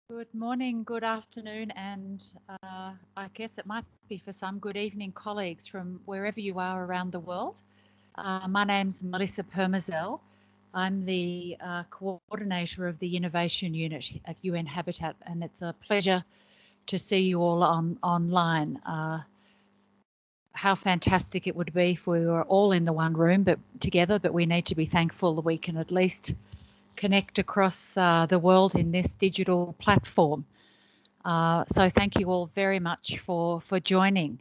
Good morning, good afternoon, and I guess it might be for some good evening, colleagues from wherever you are around the world. My name's Melissa Permazel. I'm the coordinator of the Innovation Unit at UN Habitat, and it's a pleasure to see you all online. How fantastic it would be if we were all in the one room together, but we need to be thankful that we can at least connect across the world in this digital platform. So thank you all very much for joining.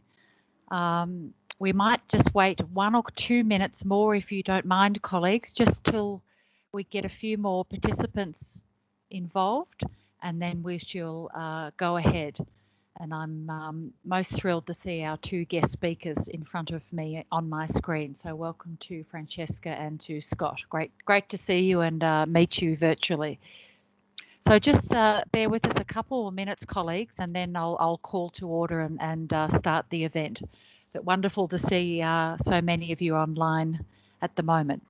We might just wait 1 or 2 minutes more, if you don't mind, colleagues, just till we get a few more participants involved, and then we shall go ahead. And I'm most thrilled to see our 2 guest speakers in front of me on my screen. So welcome to Francesca and to Scott. Great to see you and meet you virtually. So just bear with us a couple of minutes, colleagues, and then I'll call to order and start the event. But wonderful to see so many of you online at the moment.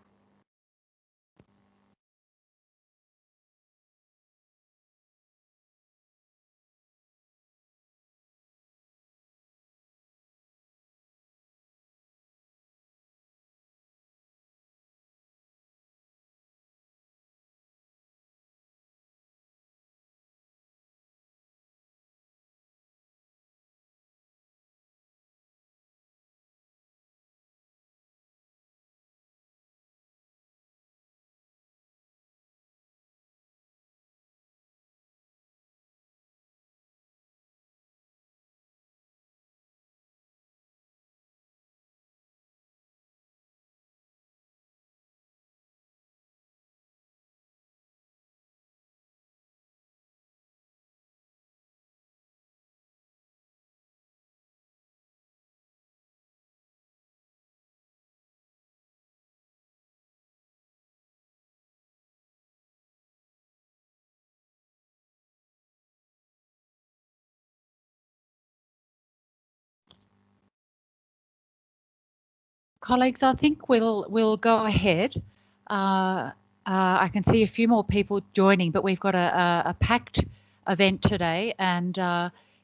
Colleagues, I think we'll go ahead. I can see a few more people joining, but we've got a packed event today, and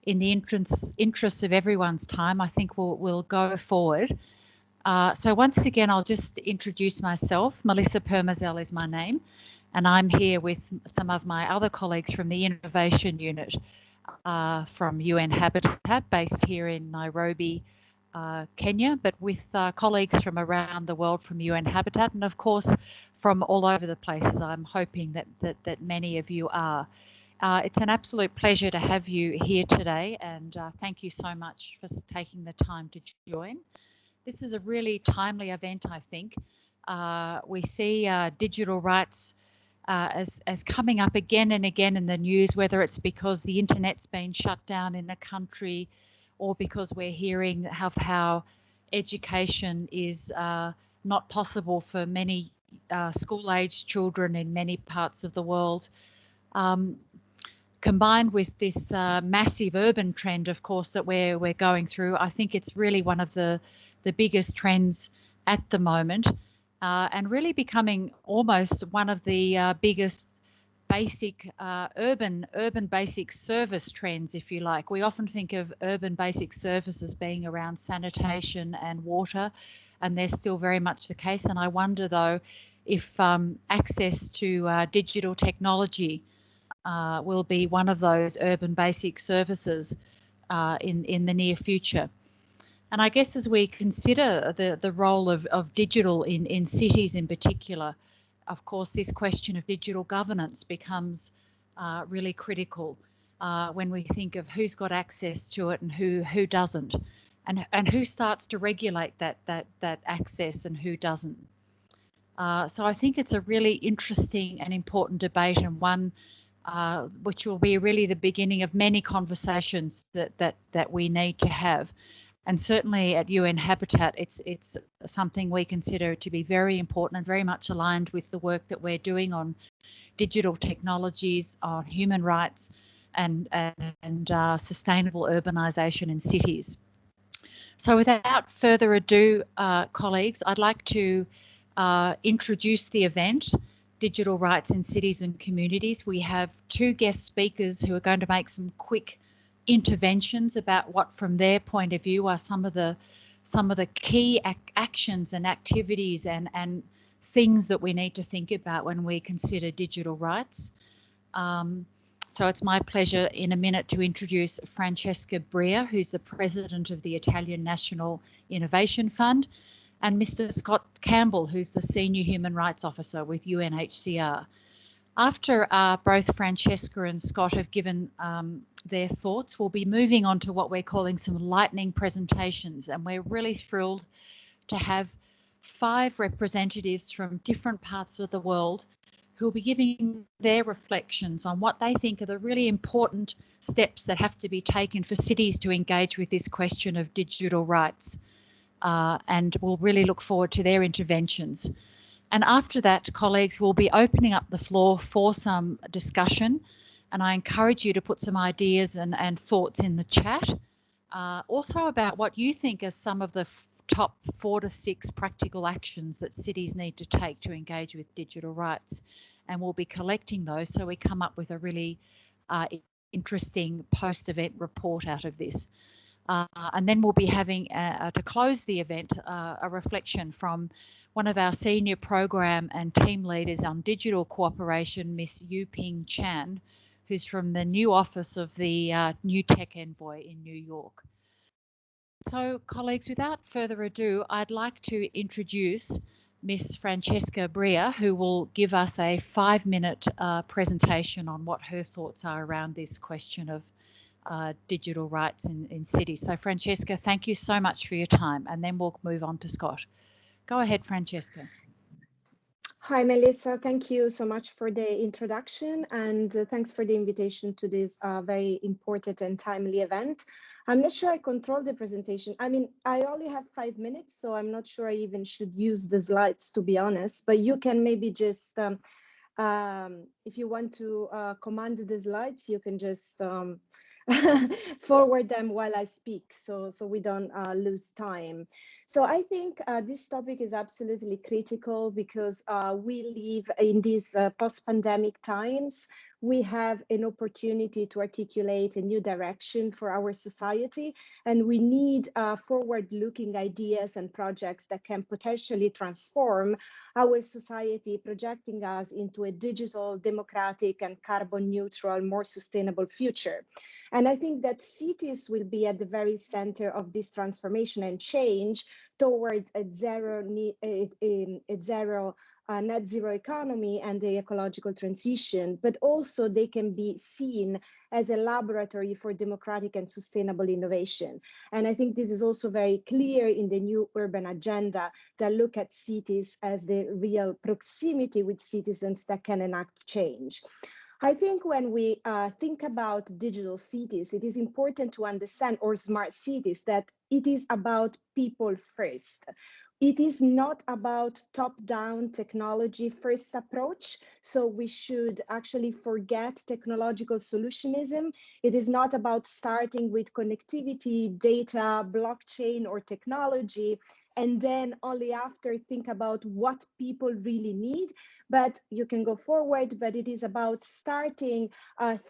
in the interest of everyone's time, I think we'll go forward. So once again, I'll just introduce myself. Melissa Permazel is my name, and I'm here with some of my other colleagues from the Innovation Unit from UN Habitat, based here in Nairobi, Kenya, but with colleagues from around the world from UN Habitat, and of course from all over the places. I'm hoping that many of you are. It's an absolute pleasure to have you here today, and thank you so much for taking the time to join. This is a really timely event, I think. We see digital rights as coming up again and again in the news, whether it's because the internet's been shut down in a country or because we're hearing how education is not possible for many school-aged children in many parts of the world. Combined with this massive urban trend, of course, that we're going through, I think it's really one of the biggest trends at the moment, and really becoming almost one of the biggest basic urban basic service trends, if you like. We often think of urban basic services being around sanitation and water, and they're still very much the case. And I wonder, though, if access to digital technology will be one of those urban basic services in the near future. And I guess as we consider the role of digital in cities in particular, of course, this question of digital governance becomes really critical when we think of who's got access to it and who doesn't, and who starts to regulate that access and who doesn't. So I think it's a really interesting and important debate, and one which will be really the beginning of many conversations that we need to have. And certainly at UN Habitat, it's something we consider to be very important and very much aligned with the work that we're doing on digital technologies, on human rights, and sustainable urbanisation in cities. So without further ado, colleagues, I'd like to introduce the event, Digital Rights in Cities and Communities. We have two guest speakers who are going to make some quick interventions about what, from their point of view, are some of the key actions and activities and things that we need to think about when we consider digital rights. So it's my pleasure in a minute to introduce Francesca Bria, who's the president of the Italian National Innovation Fund, and Mr. Scott Campbell, who's the Senior Human Rights Officer with UNHCR. After both Francesca and Scott have given their thoughts, we'll be moving on to what we're calling some lightning presentations, and we're really thrilled to have 5 representatives from different parts of the world who will be giving their reflections on what they think are the really important steps that have to be taken for cities to engage with this question of digital rights. And we'll really look forward to their interventions. And after that, colleagues, we'll be opening up the floor for some discussion. And I encourage you to put some ideas and thoughts in the chat. Also about what you think are some of the top 4 to 6 practical actions that cities need to take to engage with digital rights. And we'll be collecting those so we come up with a really interesting post-event report out of this. And then we'll be having, to close the event, a reflection from one of our senior program and team leaders on digital cooperation, Miss Yu-Ping Chan, who's from the new office of the New Tech Envoy in New York. So, colleagues, without further ado, I'd like to introduce Miss Francesca Bria, who will give us a 5-minute presentation on what her thoughts are around this question of digital rights in cities. So Francesca, thank you so much for your time, and then we'll move on to Scott. Go ahead, Francesca. Hi, Melissa. Thank you so much for the introduction, and thanks for the invitation to this very important and timely event. I'm not sure I control the presentation. I mean, I only have 5 minutes, so I'm not sure I even should use the slides, to be honest, but you can maybe just, if you want to command the slides, you can just forward them while I speak, so we don't lose time. So I think this topic is absolutely critical because we live in these post-pandemic times. We have an opportunity to articulate a new direction for our society, and we need forward-looking ideas and projects that can potentially transform our society, projecting us into a digital, democratic, and carbon neutral, more sustainable future. And I think that cities will be at the very center of this transformation and change towards a zero net zero economy and the ecological transition, but also they can be seen as a laboratory for democratic and sustainable innovation. And I think this is also very clear in the new urban agenda that look at cities as the real proximity with citizens that can enact change. I think when we think about digital cities, it is important to understand, or smart cities, that it is about people first. It is not about top-down technology first approach. So we should actually forget technological solutionism. It is not about starting with connectivity, data, blockchain, or technology, and then only after think about what people really need. But you can go forward, but it is about starting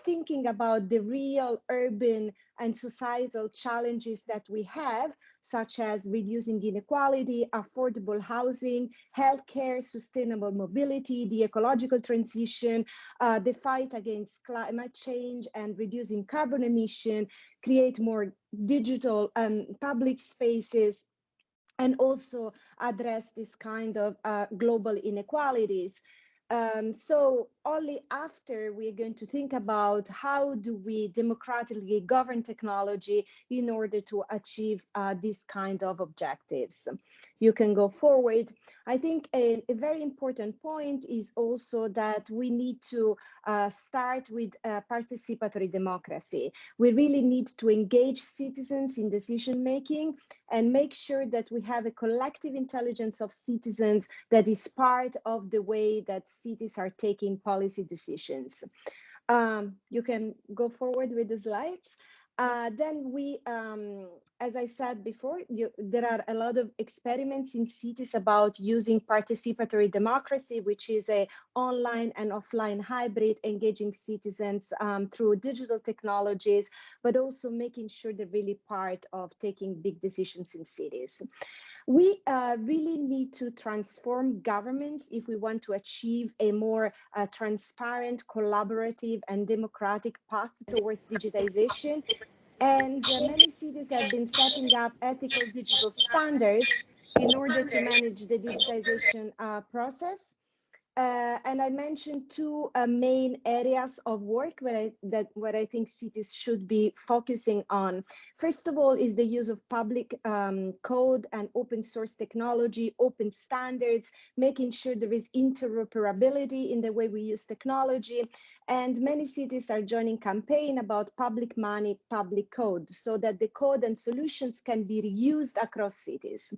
thinking about the real urban and societal challenges that we have, such as reducing inequality, affordable housing, healthcare, sustainable mobility, the ecological transition, the fight against climate change and reducing carbon emission, create more digital public spaces, and also address this kind of global inequalities. So only after we're going to think about how do we democratically govern technology in order to achieve these kind of objectives. You can go forward. I think a very important point is also that we need to start with participatory democracy. We really need to engage citizens in decision making and make sure that we have a collective intelligence of citizens that is part of the way that cities are taking policy decisions. You can go forward with the slides. Then we, as I said before, there are a lot of experiments in cities about using participatory democracy, which is a online and offline hybrid, engaging citizens through digital technologies, but also making sure they're really part of taking big decisions in cities. We really need to transform governments if we want to achieve a more transparent, collaborative, and democratic path towards digitization. And many cities have been setting up ethical digital standards in order to manage the digitization process. And I mentioned two main areas of work where I think cities should be focusing on. First of all is the use of public code and open source technology, open standards, making sure there is interoperability in the way we use technology. And many cities are joining campaign about public money, public code, so that the code and solutions can be reused across cities.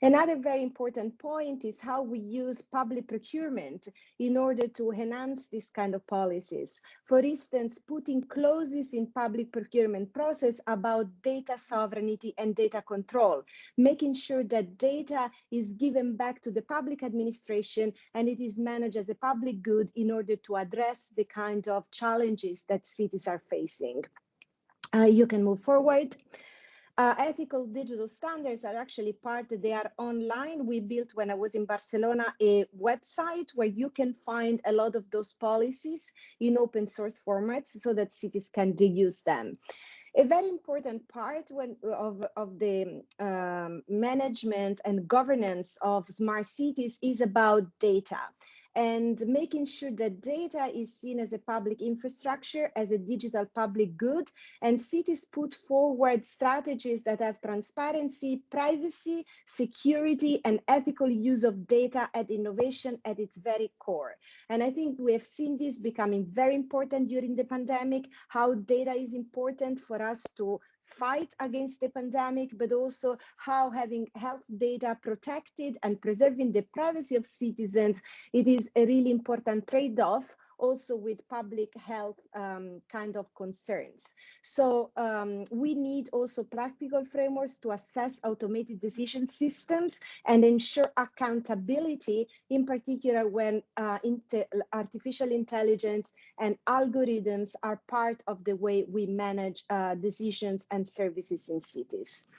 Another very important point is how we use public procurement in order to enhance this kind of policies. For instance, putting clauses in public procurement process about data sovereignty and data control, making sure that data is given back to the public administration and it is managed as a public good in order to address the kind of challenges that cities are facing. You can move forward. Ethical digital standards are actually they are online. We built, when I was in Barcelona, a website where you can find a lot of those policies in open source formats so that cities can reuse them. A very important part of the management and governance of smart cities is about data, and making sure that data is seen as a public infrastructure, as a digital public good, and cities put forward strategies that have transparency, privacy, security, and ethical use of data and innovation at its very core. And I think we have seen this becoming very important during the pandemic, how data is important for us to fight against the pandemic, but also how having health data protected and preserving the privacy of citizens, it is a really important trade-off also with public health kind of concerns. So we need also practical frameworks to assess automated decision systems and ensure accountability, in particular when artificial intelligence and algorithms are part of the way we manage decisions and services in cities.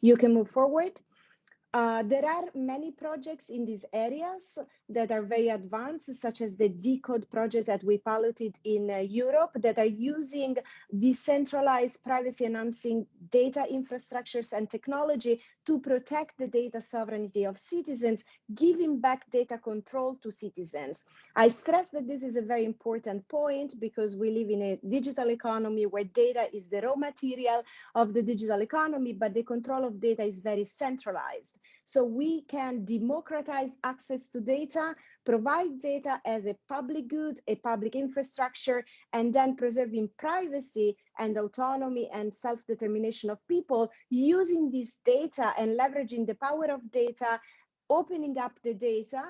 You can move forward. There are many projects in these areas. that are very advanced, such as the Decode project that we piloted in Europe, that are using decentralized privacy enhancing data infrastructures and technology to protect the data sovereignty of citizens, giving back data control to citizens. I stress that this is a very important point because we live in a digital economy where data is the raw material of the digital economy, but the control of data is very centralized. So we can democratize access to data, provide data as a public good, a public infrastructure, and then preserving privacy and autonomy and self-determination of people using this data and leveraging the power of data, opening up the data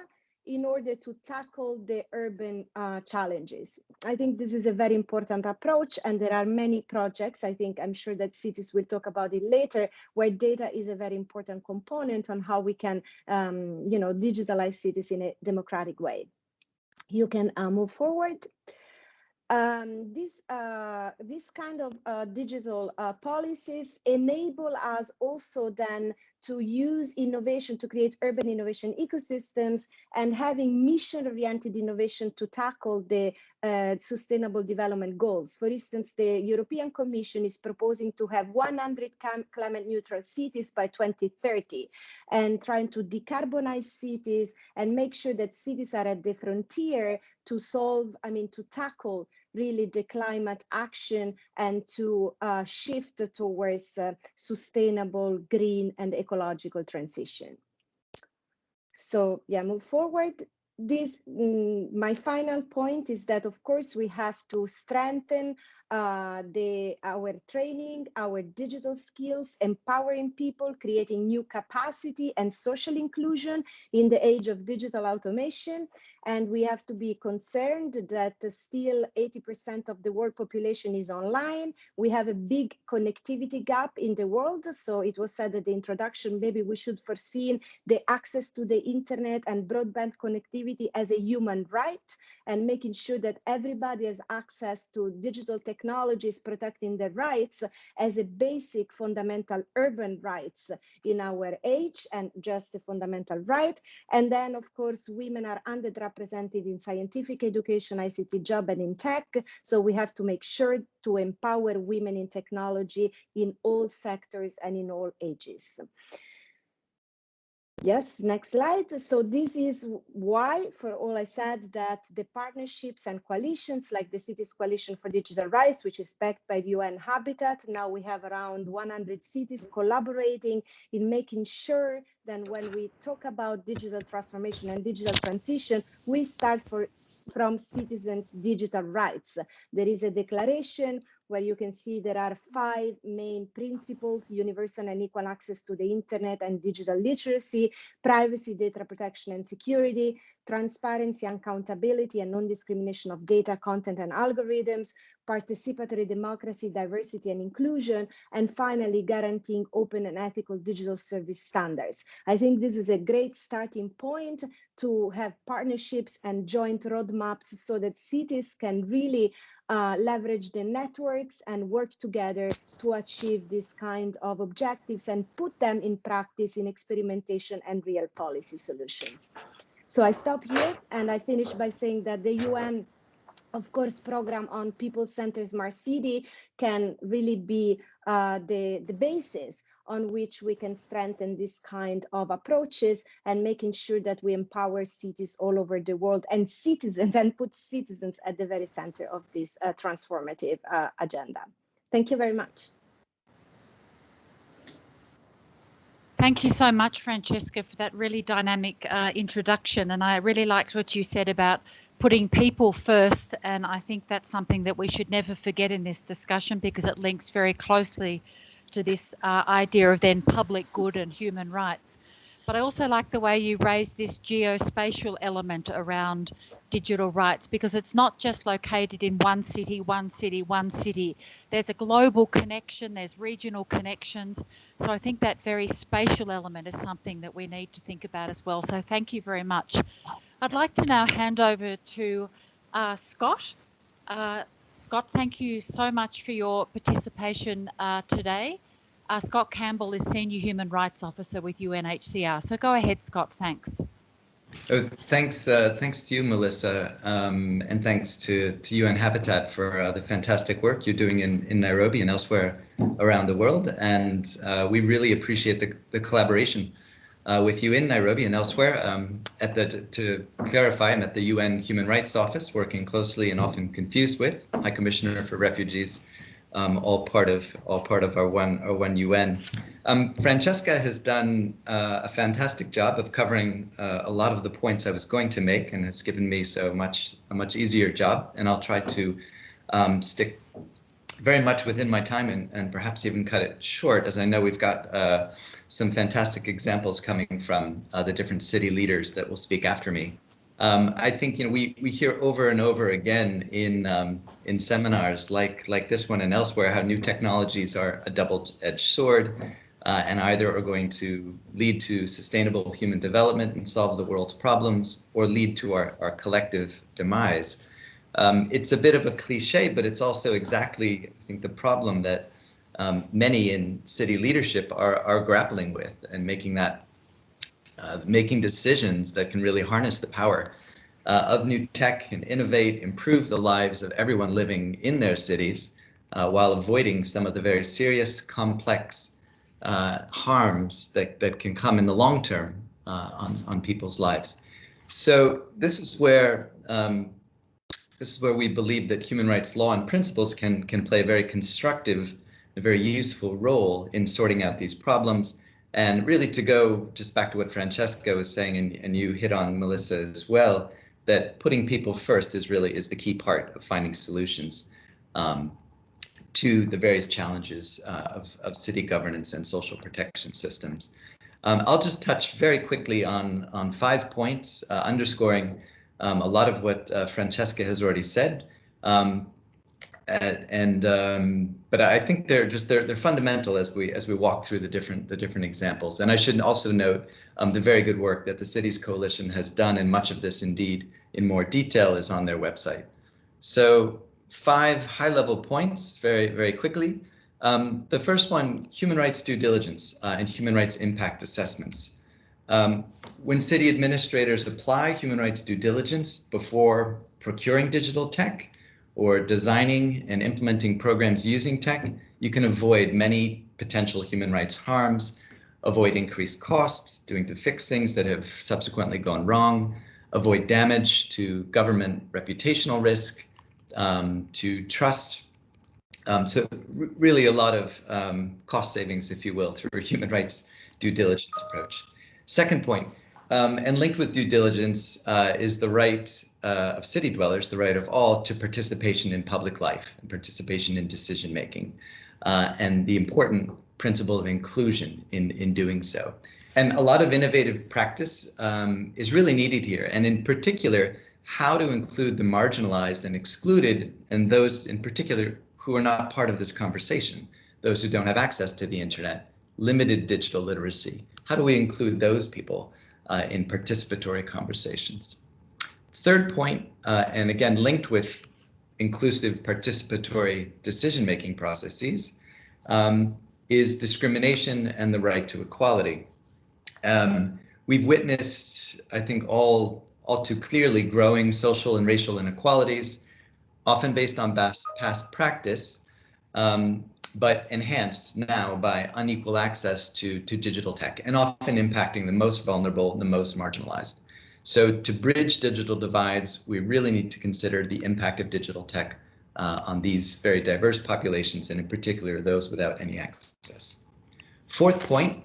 in order to tackle the urban challenges. I think this is a very important approach, and there are many projects. I'm sure that cities will talk about it later, where data is a very important component on how we can, digitalize cities in a democratic way. You can move forward. This kind of digital policies enable us also then to use innovation to create urban innovation ecosystems and having mission-oriented innovation to tackle the sustainable development goals. For instance, the European Commission is proposing to have 100 climate neutral cities by 2030 and trying to decarbonize cities and make sure that cities are at the frontier to to tackle really the climate action and to shift towards sustainable, green, and ecological transition. So yeah, move forward. My final point is that, of course, we have to strengthen our training, our digital skills, empowering people, creating new capacity and social inclusion in the age of digital automation. And we have to be concerned that still 80% of the world population is online. We have a big connectivity gap in the world. So it was said at the introduction, maybe we should foresee the access to the internet and broadband connectivity as a human right, and making sure that everybody has access to digital technologies, protecting their rights as a basic fundamental urban rights in our age, and just a fundamental right. And then, of course, women are underrepresented in scientific education, ICT job, and in tech. So we have to make sure to empower women in technology in all sectors and in all ages. Yes, next slide. So this is why, for all I said, that the partnerships and coalitions like the Cities Coalition for Digital Rights, which is backed by the UN Habitat, now we have around 100 cities collaborating in making sure that when we talk about digital transformation and digital transition, we start from citizens' digital rights. There is a declaration where you can see there are 5 main principles: universal and equal access to the internet and digital literacy, privacy, data protection and security, transparency, accountability and non-discrimination of data, content and algorithms, participatory democracy, diversity and inclusion, and finally guaranteeing open and ethical digital service standards. I think this is a great starting point to have partnerships and joint roadmaps so that cities can really leverage the networks and work together to achieve this kind of objectives and put them in practice in experimentation and real policy solutions. So I stop here and I finish by saying that the UN, of course, program on people-centered smart city can really be the basis on which we can strengthen this kind of approaches and making sure that we empower cities all over the world and citizens, and put citizens at the very center of this transformative agenda. Thank you very much. Thank you so much, Francesca, for that really dynamic introduction. And I really liked what you said about putting people first. And I think that's something that we should never forget in this discussion, because it links very closely to this idea of then public good and human rights. But I also like the way you raised this geospatial element around digital rights, because it's not just located in one city, one city, one city. There's a global connection, there's regional connections. So I think that very spatial element is something that we need to think about as well. So thank you very much. I'd like to now hand over to Scott. Scott, thank you so much for your participation today. Scott Campbell is Senior Human Rights Officer with UNHCR. So go ahead, Scott, thanks. Oh, thanks to you, Melissa, and thanks to UN Habitat for the fantastic work you're doing in Nairobi and elsewhere around the world. And we really appreciate the collaboration with you in Nairobi and elsewhere. To clarify, I'm at the UN Human Rights Office, working closely and often confused with High Commissioner for Refugees, all part of our one UN. Francesca has done a fantastic job of covering a lot of the points I was going to make, and has given me a much easier job. And I'll try to stick very much within my time and perhaps even cut it short, as I know we've got some fantastic examples coming from the different city leaders that will speak after me. I think we hear over and over again in seminars like this one and elsewhere how new technologies are a double-edged sword, and either are going to lead to sustainable human development and solve the world's problems, or lead to our collective demise. It's a bit of a cliche, but it's also exactly, I think, the problem that many in city leadership are grappling with, and making decisions that can really harness the power of new tech and innovate, improve the lives of everyone living in their cities, while avoiding some of the very serious, complex harms that can come in the long term on people's lives. So this is where we believe that human rights law and principles can play a very constructive, a very useful role in sorting out these problems. And really, to go just back to what Francesca was saying, and you hit on, Melissa, as well, that putting people first is the key part of finding solutions to the various challenges of city governance and social protection systems. I'll just touch very quickly on 5 points, underscoring a lot of what Francesca has already said. But I think they're fundamental as we walk through the different examples. And I should also note the very good work that the Cities Coalition has done, and much of this indeed in more detail is on their website. So 5 high-level points very quickly. The first one, human rights due diligence and human rights impact assessments. When city administrators apply human rights due diligence before procuring digital tech, or designing and implementing programs using tech, you can avoid many potential human rights harms, avoid increased costs to fix things that have subsequently gone wrong, avoid damage to government reputational risk, to trust. So really a lot of cost savings, if you will, through a human rights due diligence approach. Second point, and linked with due diligence is the right of city dwellers, the right of all, to participation in public life and participation in decision making, and the important principle of inclusion in doing so. And a lot of innovative practice is really needed here, and in particular, how to include the marginalized and excluded, and those in particular who are not part of this conversation, those who don't have access to the internet, limited digital literacy. How do we include those people in participatory conversations? Third point, and again linked with inclusive participatory decision-making processes, is discrimination and the right to equality. We've witnessed, I think, all too clearly growing social and racial inequalities, often based on past practice, but enhanced now by unequal access to digital tech, and often impacting the most vulnerable, the most marginalized. So to bridge digital divides, we really need to consider the impact of digital tech on these very diverse populations, and in particular, those without any access. Fourth point,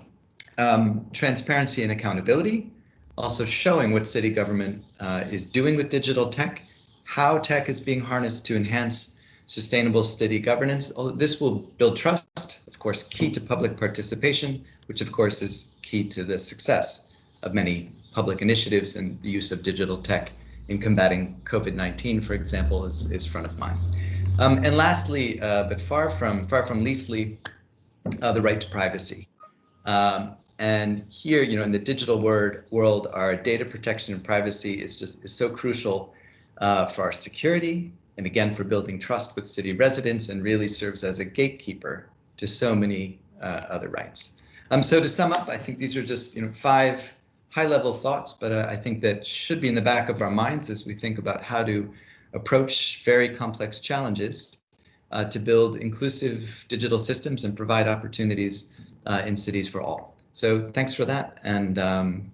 transparency and accountability, also showing what city government is doing with digital tech, how tech is being harnessed to enhance sustainable city governance. This will build trust, of course, key to public participation, which of course is key to the success of many public initiatives, and the use of digital tech in combating COVID-19, for example, is front of mind. And lastly, but far from leastly, the right to privacy. And here, in the digital world, our data protection and privacy is so crucial for our security, and again, for building trust with city residents, and really serves as a gatekeeper to so many other rights. So to sum up, I think these are just 5 high-level thoughts, but I think that should be in the back of our minds as we think about how to approach very complex challenges to build inclusive digital systems and provide opportunities in cities for all. So thanks for that, and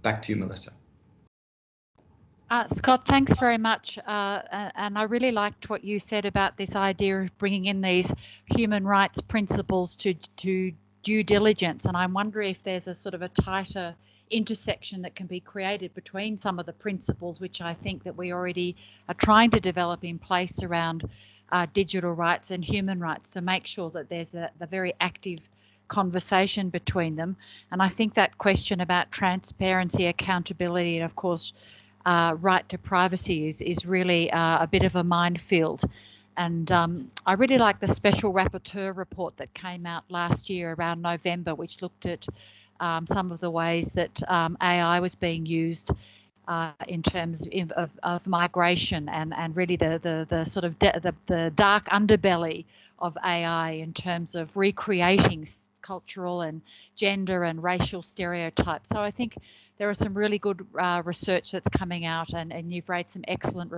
back to you, Melissa. Scott, thanks very much. And I really liked what you said about this idea of bringing in these human rights principles to due diligence. And I wonder if there's a sort of a tighter intersection that can be created between some of the principles which I think that we already are trying to develop in place around digital rights and human rights, to make sure that there's a very active conversation between them. And I think that question about transparency, accountability, and of course right to privacy is really a bit of a minefield. And I really like the special rapporteur report that came out last year around November, which looked at some of the ways that AI was being used in terms of migration and really the sort of the dark underbelly of AI in terms of recreating cultural and gender and racial stereotypes. So I think there are some really good research that's coming out, and you've raised some excellent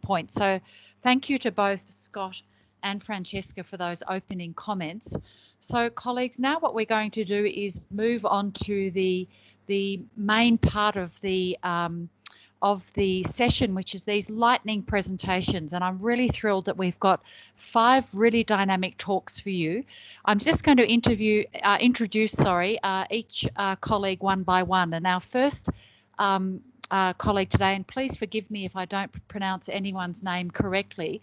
points. So thank you to both Scott and Francesca for those opening comments. So colleagues, now what we're going to do is move on to the main part of the session, which is these lightning presentations. And I'm really thrilled that we've got 5 really dynamic talks for you. I'm just going to introduce each colleague one by one. And our first colleague today, and please forgive me if I don't pronounce anyone's name correctly,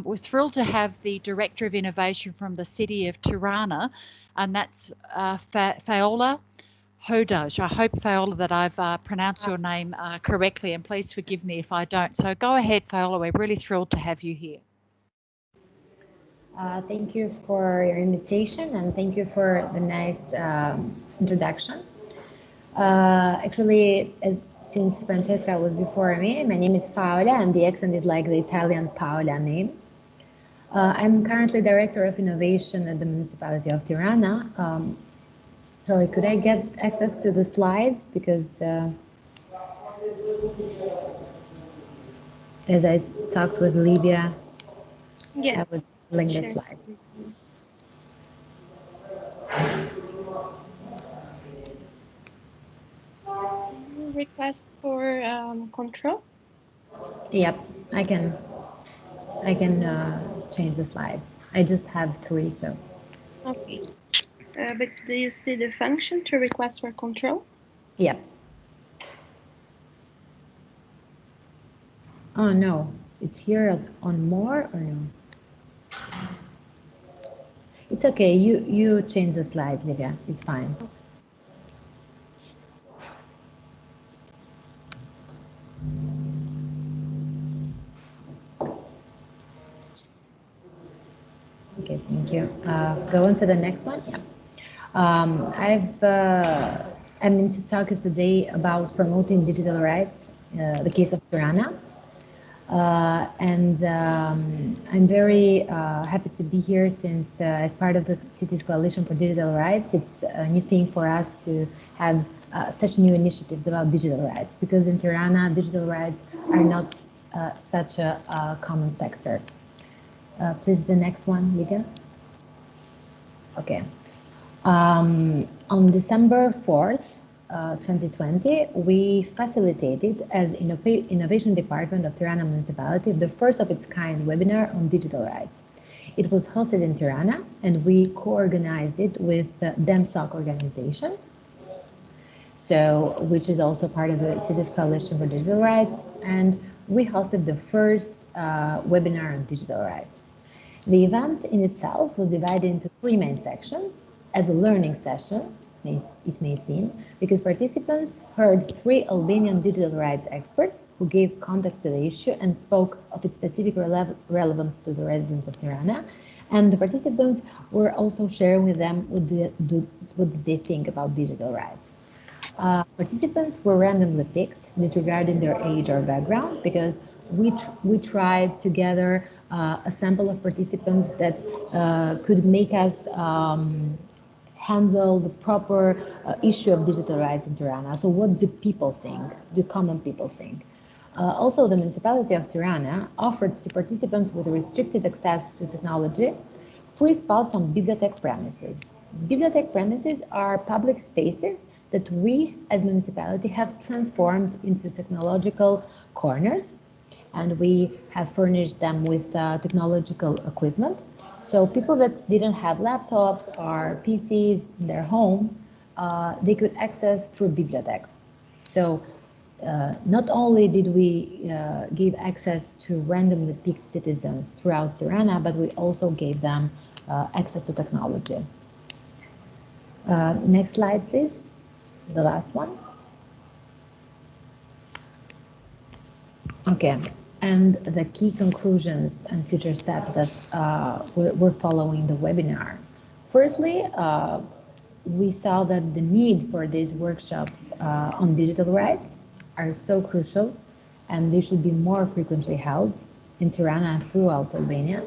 we're thrilled to have the Director of Innovation from the City of Tirana, and that's Faola Hodaj. I hope, Faola, that I've pronounced your name correctly, and please forgive me if I don't. So go ahead, Faola. We're really thrilled to have you here. Thank you for your invitation, and thank you for the nice introduction. Actually, since Francesca was before me, my name is Faola, and the accent is like the Italian Paola name. I'm currently Director of Innovation at the Municipality of Tirana. Sorry, could I get access to the slides? Because as I talked with Livia, yes, I would link the slide. Request for control? Yep, I can change the slides. I just have 3, so. Okay. But do you see the function to request for control? Yep. Oh no, it's here on more or no? It's okay. You change the slides, Livia. It's fine. Okay, thank you. Go on to the next one. Yeah. I'm going to talk today about promoting digital rights, the case of Tirana. And I'm very happy to be here since as part of the city's coalition for digital rights, it's a new thing for us to have such new initiatives about digital rights, because in Tirana, digital rights are not such a common sector. Please, the next one, Lydia. Okay. On December 4th, 2020, we facilitated, as Innovation Department of Tirana Municipality, the first of its kind webinar on digital rights. It was hosted in Tirana, and we co-organized it with the DEMSOC organization, which is also part of the city's coalition for digital rights, and we hosted the first webinar on digital rights. The event in itself was divided into 3 main sections. As a learning session, it may seem, because participants heard 3 Albanian digital rights experts who gave context to the issue and spoke of its specific relevance to the residents of Tirana. And the participants were also sharing with them what they think about digital rights. Participants were randomly picked, disregarding their age or background, because we tried to gather a sample of participants that could make us handle the proper issue of digital rights in Tirana. So what do people think? Do common people think? Also, the municipality of Tirana offered to participants with restricted access to technology free spots on bibliothèque premises. Bibliothèque premises are public spaces that we as municipality have transformed into technological corners, and we have furnished them with technological equipment. So people that didn't have laptops or PCs in their home, they could access through bibliothèques. So not only did we give access to randomly picked citizens throughout Tirana, but we also gave them access to technology. Next slide, please. The last one. Okay, and the key conclusions and future steps that we're following the webinar. Firstly, we saw that the need for these workshops on digital rights are so crucial, and they should be more frequently held in Tirana and throughout Albania.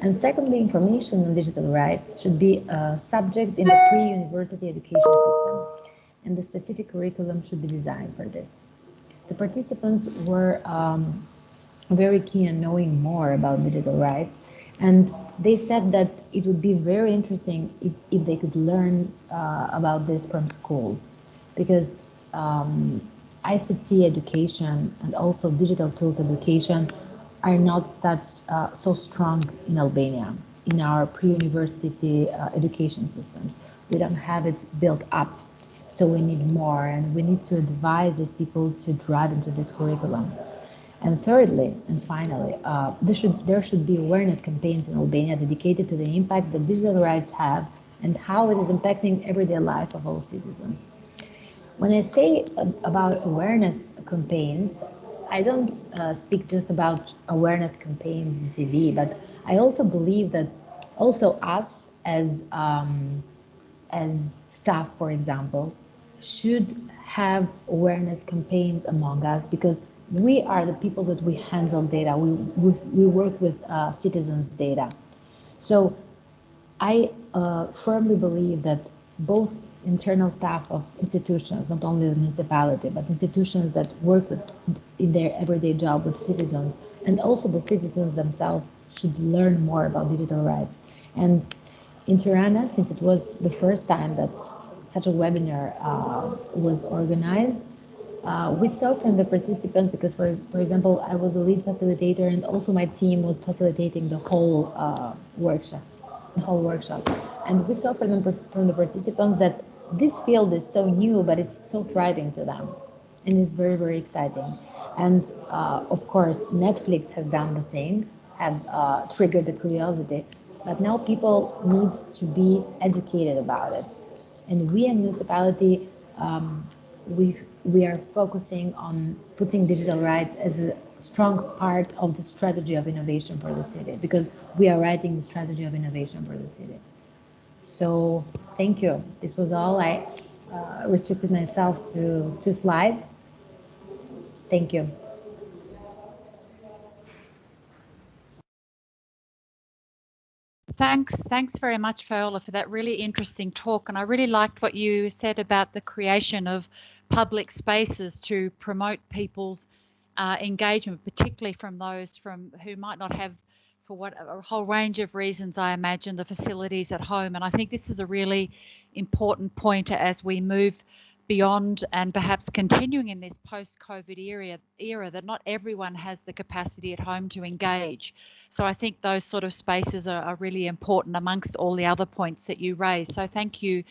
And secondly, information on digital rights should be a subject in the pre-university education system, and the specific curriculum should be designed for this. The participants were very keen on knowing more about digital rights, and they said that it would be very interesting if they could learn about this from school, because ICT education and also digital tools education are not so strong in Albania, in our pre-university education systems. We don't have it built up, so we need more, and we need to advise these people to drive into this curriculum. And thirdly, and finally, there should be awareness campaigns in Albania dedicated to the impact that digital rights have and how it is impacting everyday life of all citizens. When I say about awareness campaigns, I don't speak just about awareness campaigns in TV, but I also believe that also us as staff, for example, should have awareness campaigns among us, because we are the people that we handle data. We work with citizens' data. So I firmly believe that both internal staff of institutions, not only the municipality, but institutions that work with in their everyday job with citizens, and also the citizens themselves, should learn more about digital rights. And in Tirana, since it was the first time that such a webinar was organized, we saw from the participants, because for example, I was a lead facilitator and also my team was facilitating the whole workshop. And we saw from the participants that this field is so new, but it's so thriving to them. And it's very, very exciting. And of course, Netflix has done the thing, have triggered the curiosity, but now people need to be educated about it. And we in municipality, we are focusing on putting digital rights as a strong part of the strategy of innovation for the city, because we are writing the strategy of innovation for the city. So thank you. This was all. I restricted myself to 2 slides. Thank you. Thanks very much, Viola, for that really interesting talk. And I really liked what you said about the creation of public spaces to promote people's engagement, particularly from those who might not have, for a whole range of reasons, I imagine, the facilities at home. And I think this is a really important point as we move beyond and perhaps continuing in this post-COVID era, that not everyone has the capacity at home to engage. So I think those sort of spaces are really important amongst all the other points that you raised. So thank you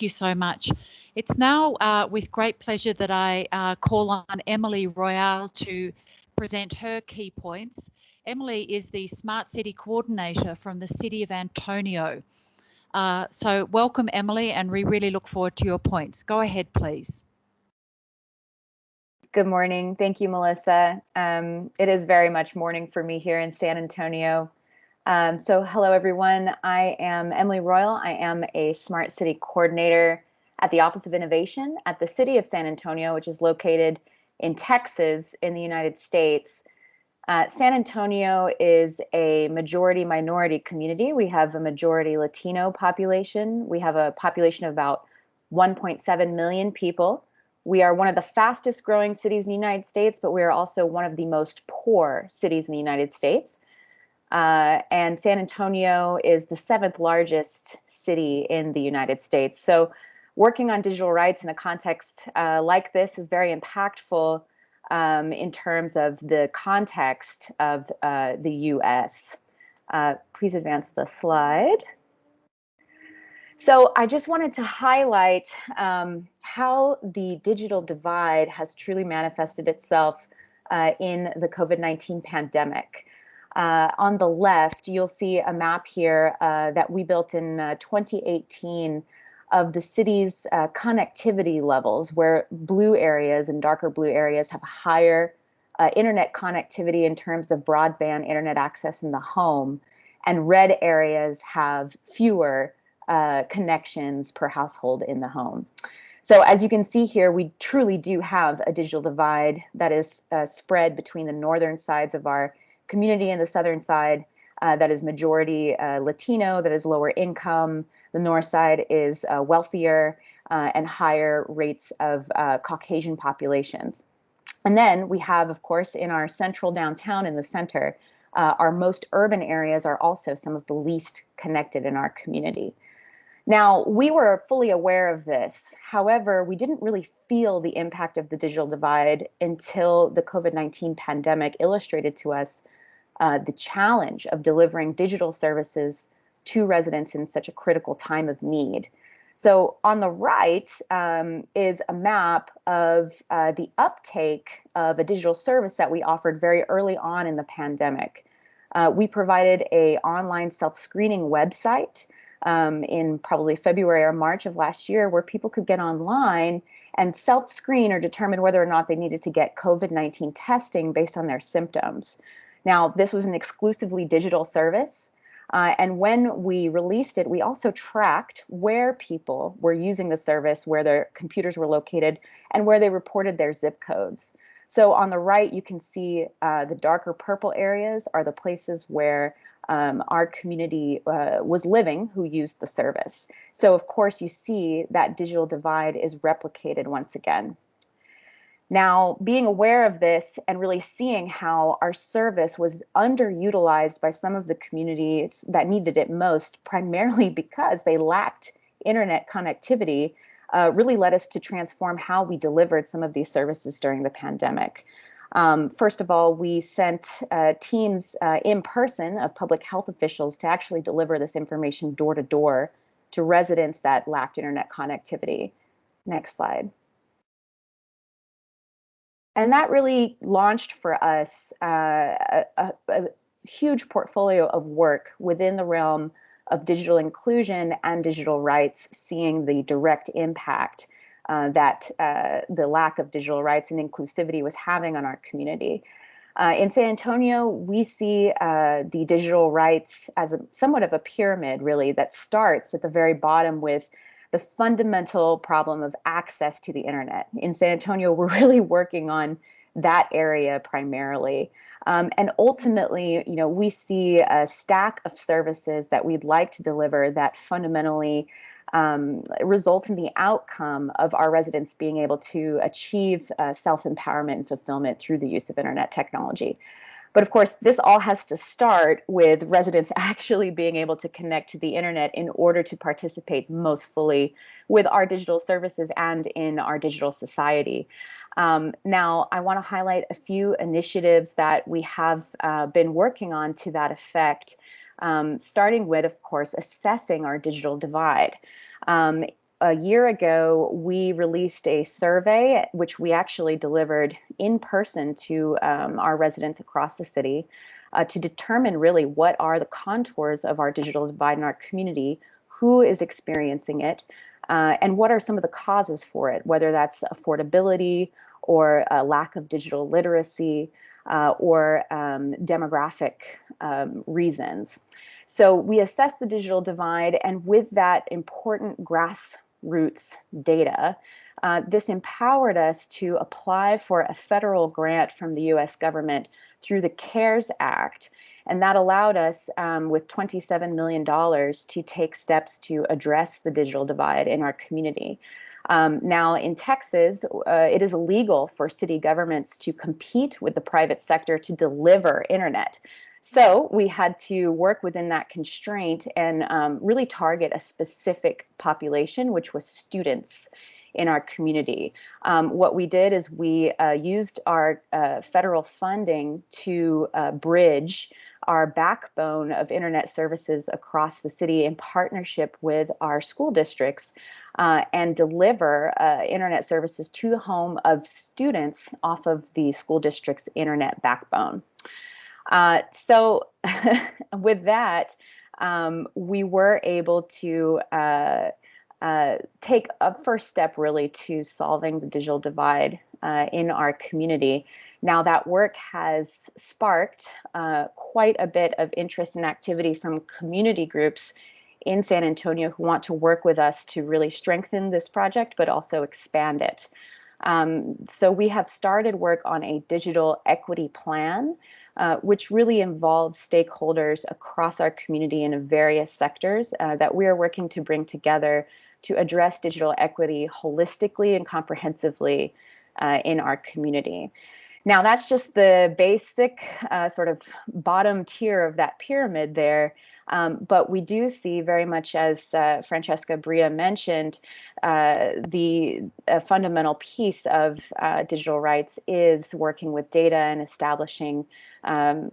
so much. It's now with great pleasure that I call on Emily Royale to present her key points. Emily is the Smart City Coordinator from the City of Antonio. So welcome, Emily, and we really look forward to your points. Go ahead, please. Good morning. Thank you, Melissa. It is very much morning for me here in San Antonio. So hello, everyone. I am Emily Royal. I am a Smart City Coordinator at the Office of Innovation at the City of San Antonio, which is located in Texas in the United States. San Antonio is a majority minority community. We have a majority Latino population. We have a population of about 1.7 million people. We are one of the fastest growing cities in the United States, but we are also one of the most poor cities in the United States. And San Antonio is the 7th largest city in the United States. So working on digital rights in a context like this is very impactful in terms of the context of the US. Please advance the slide. So I just wanted to highlight how the digital divide has truly manifested itself in the COVID-19 pandemic. On the left, you'll see a map here that we built in 2018 of the city's connectivity levels, where blue areas and darker blue areas have higher internet connectivity in terms of broadband internet access in the home, and red areas have fewer connections per household in the home. So as you can see here, we truly do have a digital divide that is spread between the northern sides of our community and the southern side that is majority Latino, that is lower income. The north side is wealthier and higher rates of Caucasian populations. And then we have, of course, in our central downtown in the center, our most urban areas are also some of the least connected in our community. Now, we were fully aware of this. However, we didn't really feel the impact of the digital divide until the COVID-19 pandemic illustrated to us the challenge of delivering digital services to residents in such a critical time of need. So on the right is a map of the uptake of a digital service that we offered very early on in the pandemic. We provided an online self-screening website in probably February or March of last year, where people could get online and self-screen or determine whether or not they needed to get COVID-19 testing based on their symptoms. Now, this was an exclusively digital service. And when we released it, we also tracked where people were using the service, where their computers were located, and where they reported their zip codes. So on the right, you can see the darker purple areas are the places where our community was living who used the service. So of course, you see that digital divide is replicated once again. Now, being aware of this and really seeing how our service was underutilized by some of the communities that needed it most, primarily because they lacked internet connectivity, really led us to transform how we delivered some of these services during the pandemic. First of all, we sent teams in person of public health officials to actually deliver this information door to door to residents that lacked internet connectivity. Next slide. And that really launched for us a huge portfolio of work within the realm of digital inclusion and digital rights, seeing the direct impact that the lack of digital rights and inclusivity was having on our community. In San Antonio, we see the digital rights as somewhat of a pyramid, really, that starts at the very bottom with the fundamental problem of access to the internet. In San Antonio, we're really working on that area primarily. And ultimately, we see a stack of services that we'd like to deliver that fundamentally result in the outcome of our residents being able to achieve self-empowerment and fulfillment through the use of internet technology. But of course, this all has to start with residents actually being able to connect to the internet in order to participate most fully with our digital services and in our digital society. Now, I want to highlight a few initiatives that we have been working on to that effect, starting with, of course, assessing our digital divide. A year ago, we released a survey, which we actually delivered in person to our residents across the city to determine really what are the contours of our digital divide in our community, who is experiencing it, and what are some of the causes for it, whether that's affordability or a lack of digital literacy or demographic reasons. So we assessed the digital divide, and with that important grassroots data, this empowered us to apply for a federal grant from the US government through the CARES Act. And that allowed us, with $27 million, to take steps to address the digital divide in our community. Now, in Texas, it is illegal for city governments to compete with the private sector to deliver internet. So we had to work within that constraint and really target a specific population, which was students in our community. What we did is we used our federal funding to bridge our backbone of internet services across the city in partnership with our school districts and deliver internet services to the home of students off of the school district's internet backbone. So with that, we were able to take a first step really to solving the digital divide in our community. Now, that work has sparked quite a bit of interest and activity from community groups in San Antonio who want to work with us to really strengthen this project, but also expand it. So we have started work on a digital equity plan, which really involves stakeholders across our community in various sectors that we are working to bring together to address digital equity holistically and comprehensively in our community. Now, that's just the basic sort of bottom tier of that pyramid there. But we do see very much, as Francesca Bria mentioned, the fundamental piece of digital rights is working with data and establishing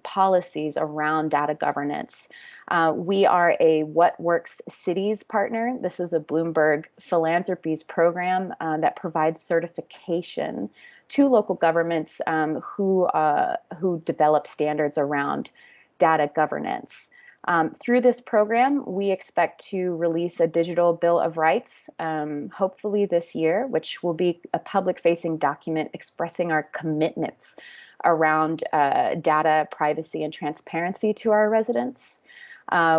policies around data governance. We are a What Works Cities partner. This is a Bloomberg Philanthropies program that provides certification to local governments who develop standards around data governance. Through this program, we expect to release a digital Bill of Rights, hopefully this year, which will be a public-facing document expressing our commitments around data privacy and transparency to our residents.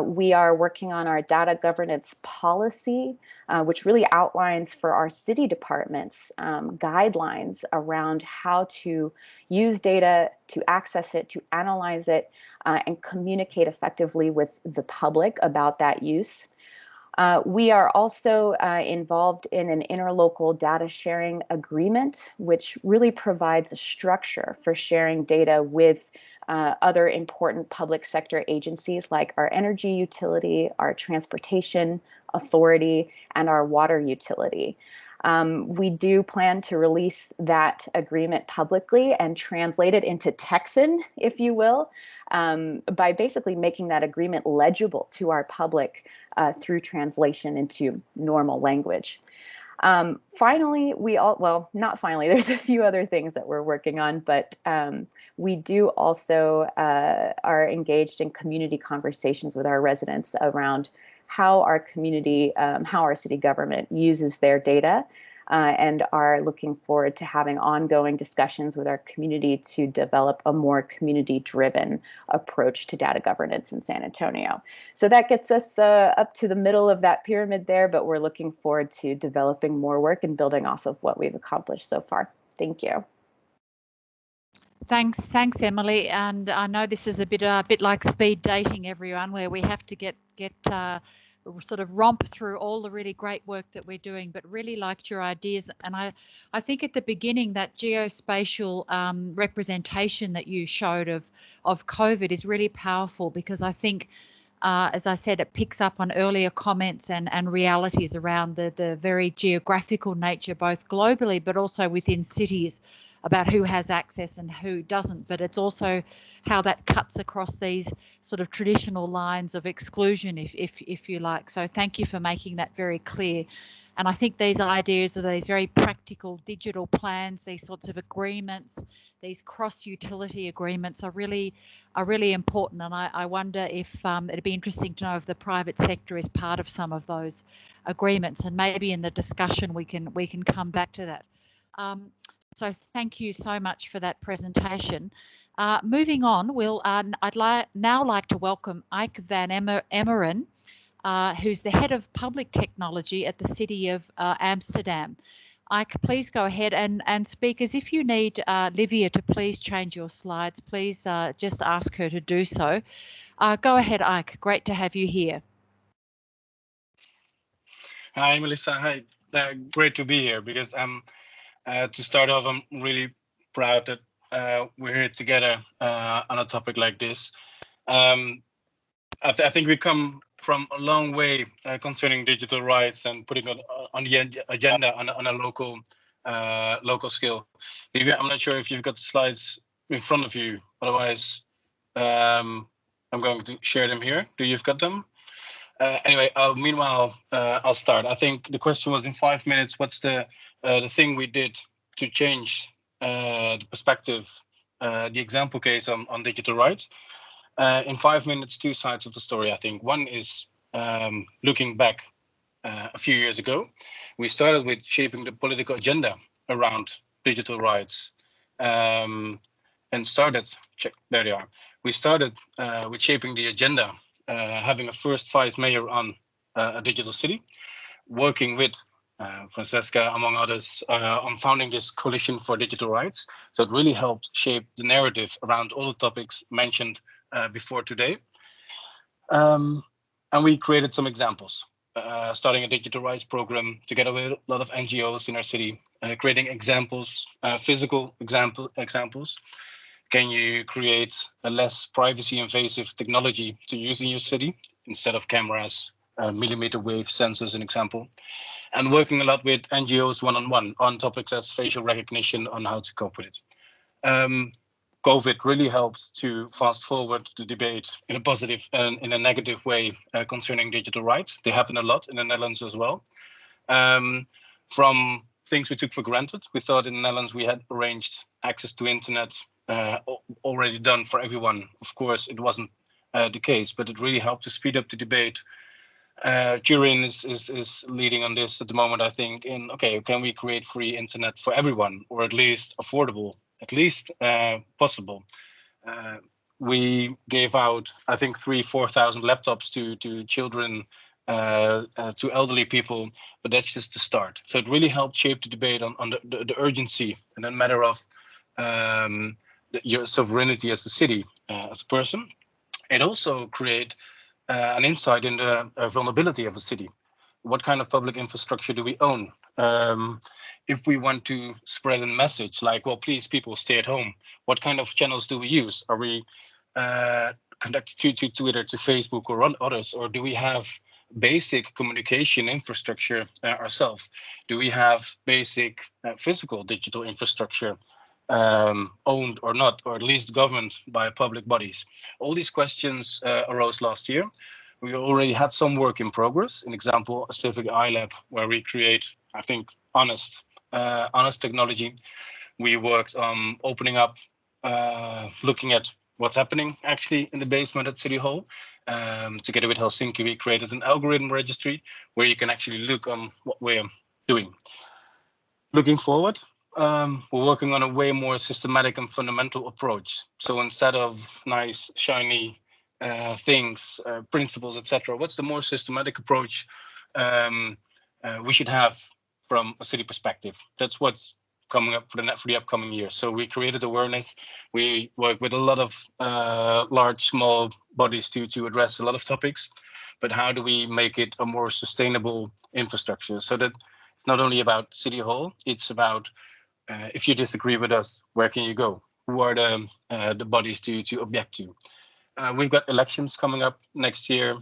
We are working on our data governance policy, which really outlines for our city departments guidelines around how to use data, to access it, to analyze it, and communicate effectively with the public about that use. We are also involved in an interlocal data sharing agreement, which really provides a structure for sharing data with other important public sector agencies like our energy utility, our transportation authority, and our water utility. We do plan to release that agreement publicly and translate it into Texan, if you will, by basically making that agreement legible to our public through translation into normal language. Finally, not finally, there's a few other things that we're working on, but we do also are engaged in community conversations with our residents around how our community, how our city government uses their data, and are looking forward to having ongoing discussions with our community to develop a more community-driven approach to data governance in San Antonio. So that gets us up to the middle of that pyramid there, but we're looking forward to developing more work and building off of what we've accomplished so far. Thank you. Thanks, Emily. And I know this is a bit like speed dating, everyone, where we have to get sort of romp through all the really great work that we're doing, but really liked your ideas. And I think at the beginning that geospatial representation that you showed of COVID is really powerful, because I think, as I said, it picks up on earlier comments and realities around the very geographical nature, both globally, but also within cities, about who has access and who doesn't. But it's also how that cuts across these sort of traditional lines of exclusion, if you like. So thank you for making that very clear. And I think these ideas of these very practical digital plans, these sorts of agreements, these cross-utility agreements are really important. And I wonder if it'd be interesting to know if the private sector is part of some of those agreements, and maybe in the discussion we can come back to that. So thank you so much for that presentation. Moving on, I'd now like to welcome Ike van Emmeren, who's the head of public technology at the City of Amsterdam. Ike, please go ahead, and speakers, if you need Livia to please change your slides, please just ask her to do so. Go ahead, Ike. Great to have you here. Hi, Melissa. Hi. Great to be here because to start off, I'm really proud that we're here together on a topic like this. I think we come from a long way concerning digital rights and putting it on the agenda on a local scale. I'm not sure if you've got the slides in front of you. Otherwise, I'm going to share them here. Do you've got them? Anyway, meanwhile, I'll start. I think the question was in 5 minutes, what's the thing we did to change the perspective, the example case on digital rights? In 5 minutes, two sides of the story, I think. One is looking back a few years ago. We started with shaping the political agenda around digital rights and started, there they are. We started with shaping the agenda, having a first vice mayor on a digital city, working with Francesca, among others, on founding this coalition for digital rights. So it really helped shape the narrative around all the topics mentioned before today. And we created some examples, starting a digital rights program together with a lot of NGOs in our city, creating examples, physical examples. Can you create a less privacy invasive technology to use in your city instead of cameras, millimeter wave sensors, an example, and working a lot with NGOs one-on-one on topics as facial recognition on how to cope with it. COVID really helped to fast forward the debate in a positive and in a negative way concerning digital rights. They happen a lot in the Netherlands as well. From things we took for granted, we thought in the Netherlands we had arranged access to internet already done for everyone. Of course, it wasn't the case, but it really helped to speed up the debate. Turin is leading on this at the moment, I think, in, okay, can we create free internet for everyone, or at least affordable, at least possible? We gave out, I think, 4,000 laptops to children, to elderly people, but that's just the start. So it really helped shape the debate on the urgency and a matter of your sovereignty as a city, as a person. It also create an insight in the vulnerability of a city. What kind of public infrastructure do we own? If we want to spread a message like, well, please, people, stay at home, what kind of channels do we use? Are we connected to Twitter, to Facebook, or on others? Or do we have basic communication infrastructure ourselves? Do we have basic physical digital infrastructure owned or not, or at least governed by public bodies? All these questions arose last year. We already had some work in progress. An example, a Civic iLab, where we create, I think, honest technology. We worked on opening up, looking at what's happening actually in the basement at City Hall. Together with Helsinki, we created an algorithm registry where you can actually look on what we're doing. Looking forward, we're working on a way more systematic and fundamental approach. So instead of nice, shiny things, principles, etc., what's the more systematic approach we should have from a city perspective? That's what's coming up for the upcoming year. So we created awareness. We work with a lot of large, small bodies to address a lot of topics. But how do we make it a more sustainable infrastructure so that it's not only about City Hall, it's about if you disagree with us, where can you go? Who are the bodies to object to? We've got elections coming up next year,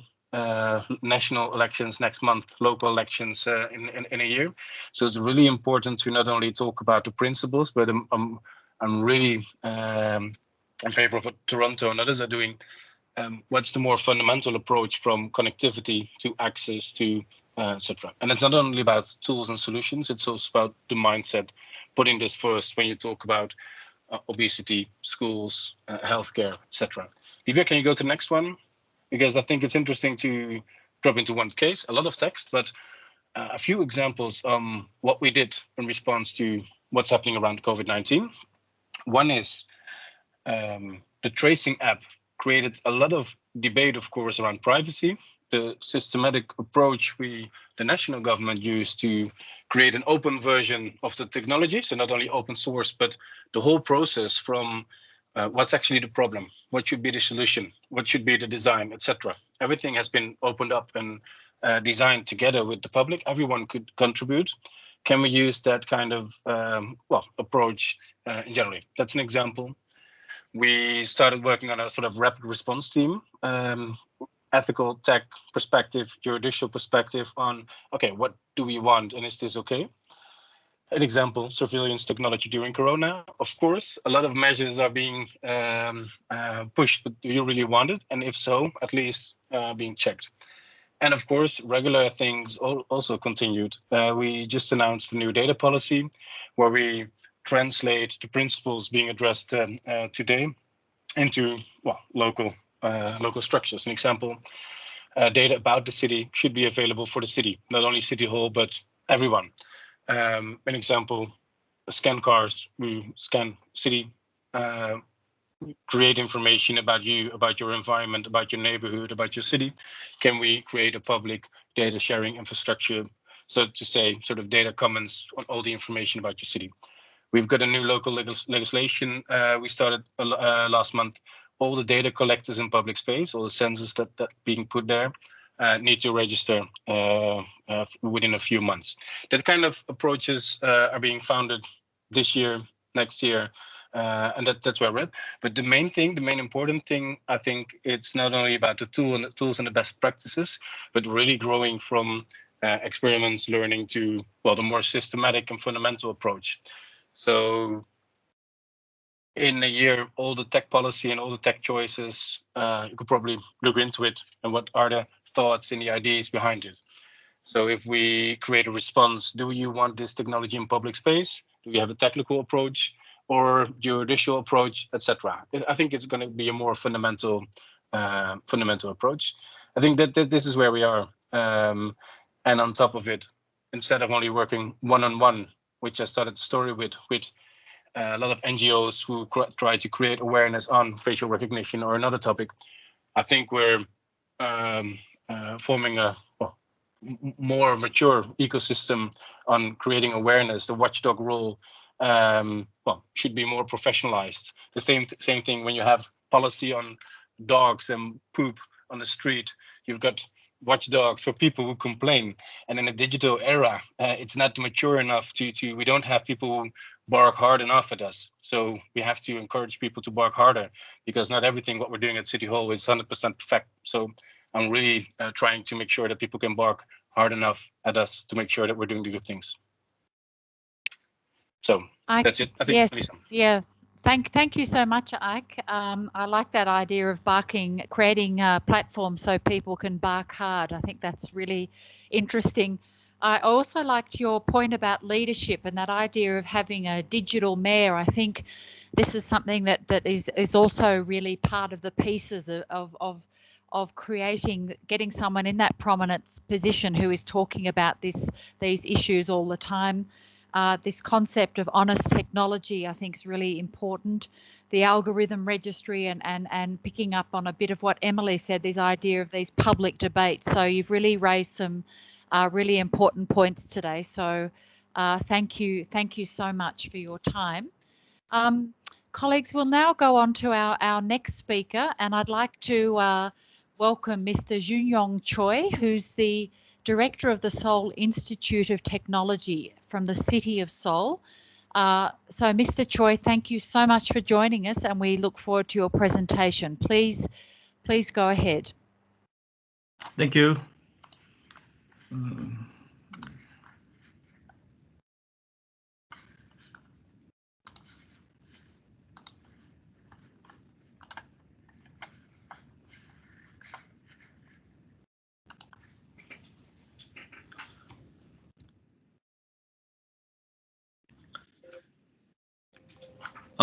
national elections next month, local elections in a year. So it's really important to not only talk about the principles, but I'm really in favor of what Toronto and others are doing. What's the more fundamental approach from connectivity to access to etc. And it's not only about tools and solutions, it's also about the mindset, putting this first when you talk about obesity, schools, healthcare, etc. Livia, can you go to the next one? Because I think it's interesting to drop into one case, a lot of text, but a few examples on what we did in response to what's happening around COVID-19. One is the tracing app created a lot of debate, of course, around privacy. the systematic approach the national government used to create an open version of the technology. So not only open source, but the whole process from what's actually the problem, what should be the solution, what should be the design, etc. Everything has been opened up and designed together with the public. Everyone could contribute. Can we use that kind of approach in general? That's an example. We started working on a sort of rapid response team, ethical, tech perspective, judicial perspective on, okay, what do we want and is this okay? An example, surveillance technology during Corona. Of course, a lot of measures are being pushed, but do you really want it? And if so, at least being checked. And of course, regular things also continued. We just announced the new data policy where we translate the principles being addressed today into local structures. An example, data about the city should be available for the city, not only City Hall, but everyone. An example, scan cars, we scan city, create information about you, about your environment, about your neighborhood, about your city. Can we create a public data sharing infrastructure, so to say, sort of data commons on all the information about your city? We've got a new local legislation we started last month. All the data collectors in public space, all the sensors that being put there, need to register within a few months. That kind of approaches are being founded this year, next year, and that's where we're at. But the main important thing, I think, it's not only about the tools and the best practices, but really growing from experiments, learning to the more systematic and fundamental approach. So in a year, all the tech policy and all the tech choices, you could probably look into it and what are the thoughts and the ideas behind it. So if we create a response, do you want this technology in public space? Do we have a technical approach or judicial approach, etc.? I think it's going to be a more fundamental approach. I think that this is where we are. And on top of it, instead of only working one-on-one, which I started the story with a lot of NGOs who try to create awareness on facial recognition or another topic, I think we're forming a more mature ecosystem on creating awareness. The watchdog role should be more professionalized. The same thing when you have policy on dogs and poop on the street. You've got watchdogs for people who complain. And in a digital era, it's not mature enough we don't have people who bark hard enough at us. So we have to encourage people to bark harder, because not everything what we're doing at City Hall is 100% perfect. So I'm really trying to make sure that people can bark hard enough at us to make sure that we're doing the good things. So that's it, I think. Yes, Lisa. yeah. Thank you so much, Ike. I like that idea of creating a platform so people can bark hard. I think that's really interesting. I also liked your point about leadership and that idea of having a digital mayor. I think this is something that is also really part of the pieces of getting someone in that prominent position who is talking about these issues all the time. This concept of honest technology, I think, is really important. The algorithm registry and picking up on a bit of what Emily said, this idea of these public debates. So you've really raised some really important points today. So thank you so much for your time. Colleagues, we'll now go on to our next speaker, and I'd like to welcome Mr. Junyoung Choi, who's the Director of the Seoul Institute of Technology from the City of Seoul. So Mr. Choi, thank you so much for joining us, and we look forward to your presentation. Please go ahead. Thank you.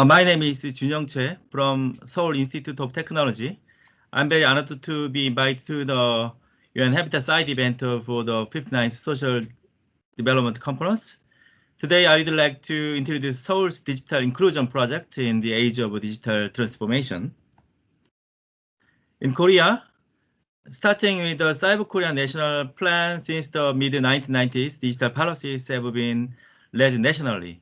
My name is Junyoung Choi from Seoul Institute of Technology. I'm very honored to be invited to the UN Habitat Site event for the 59th Social Development Conference. Today, I would like to introduce Seoul's digital inclusion project in the age of digital transformation. In Korea, Starting with the Cyber Korea National Plan, since the mid-1990s, digital policies have been led nationally.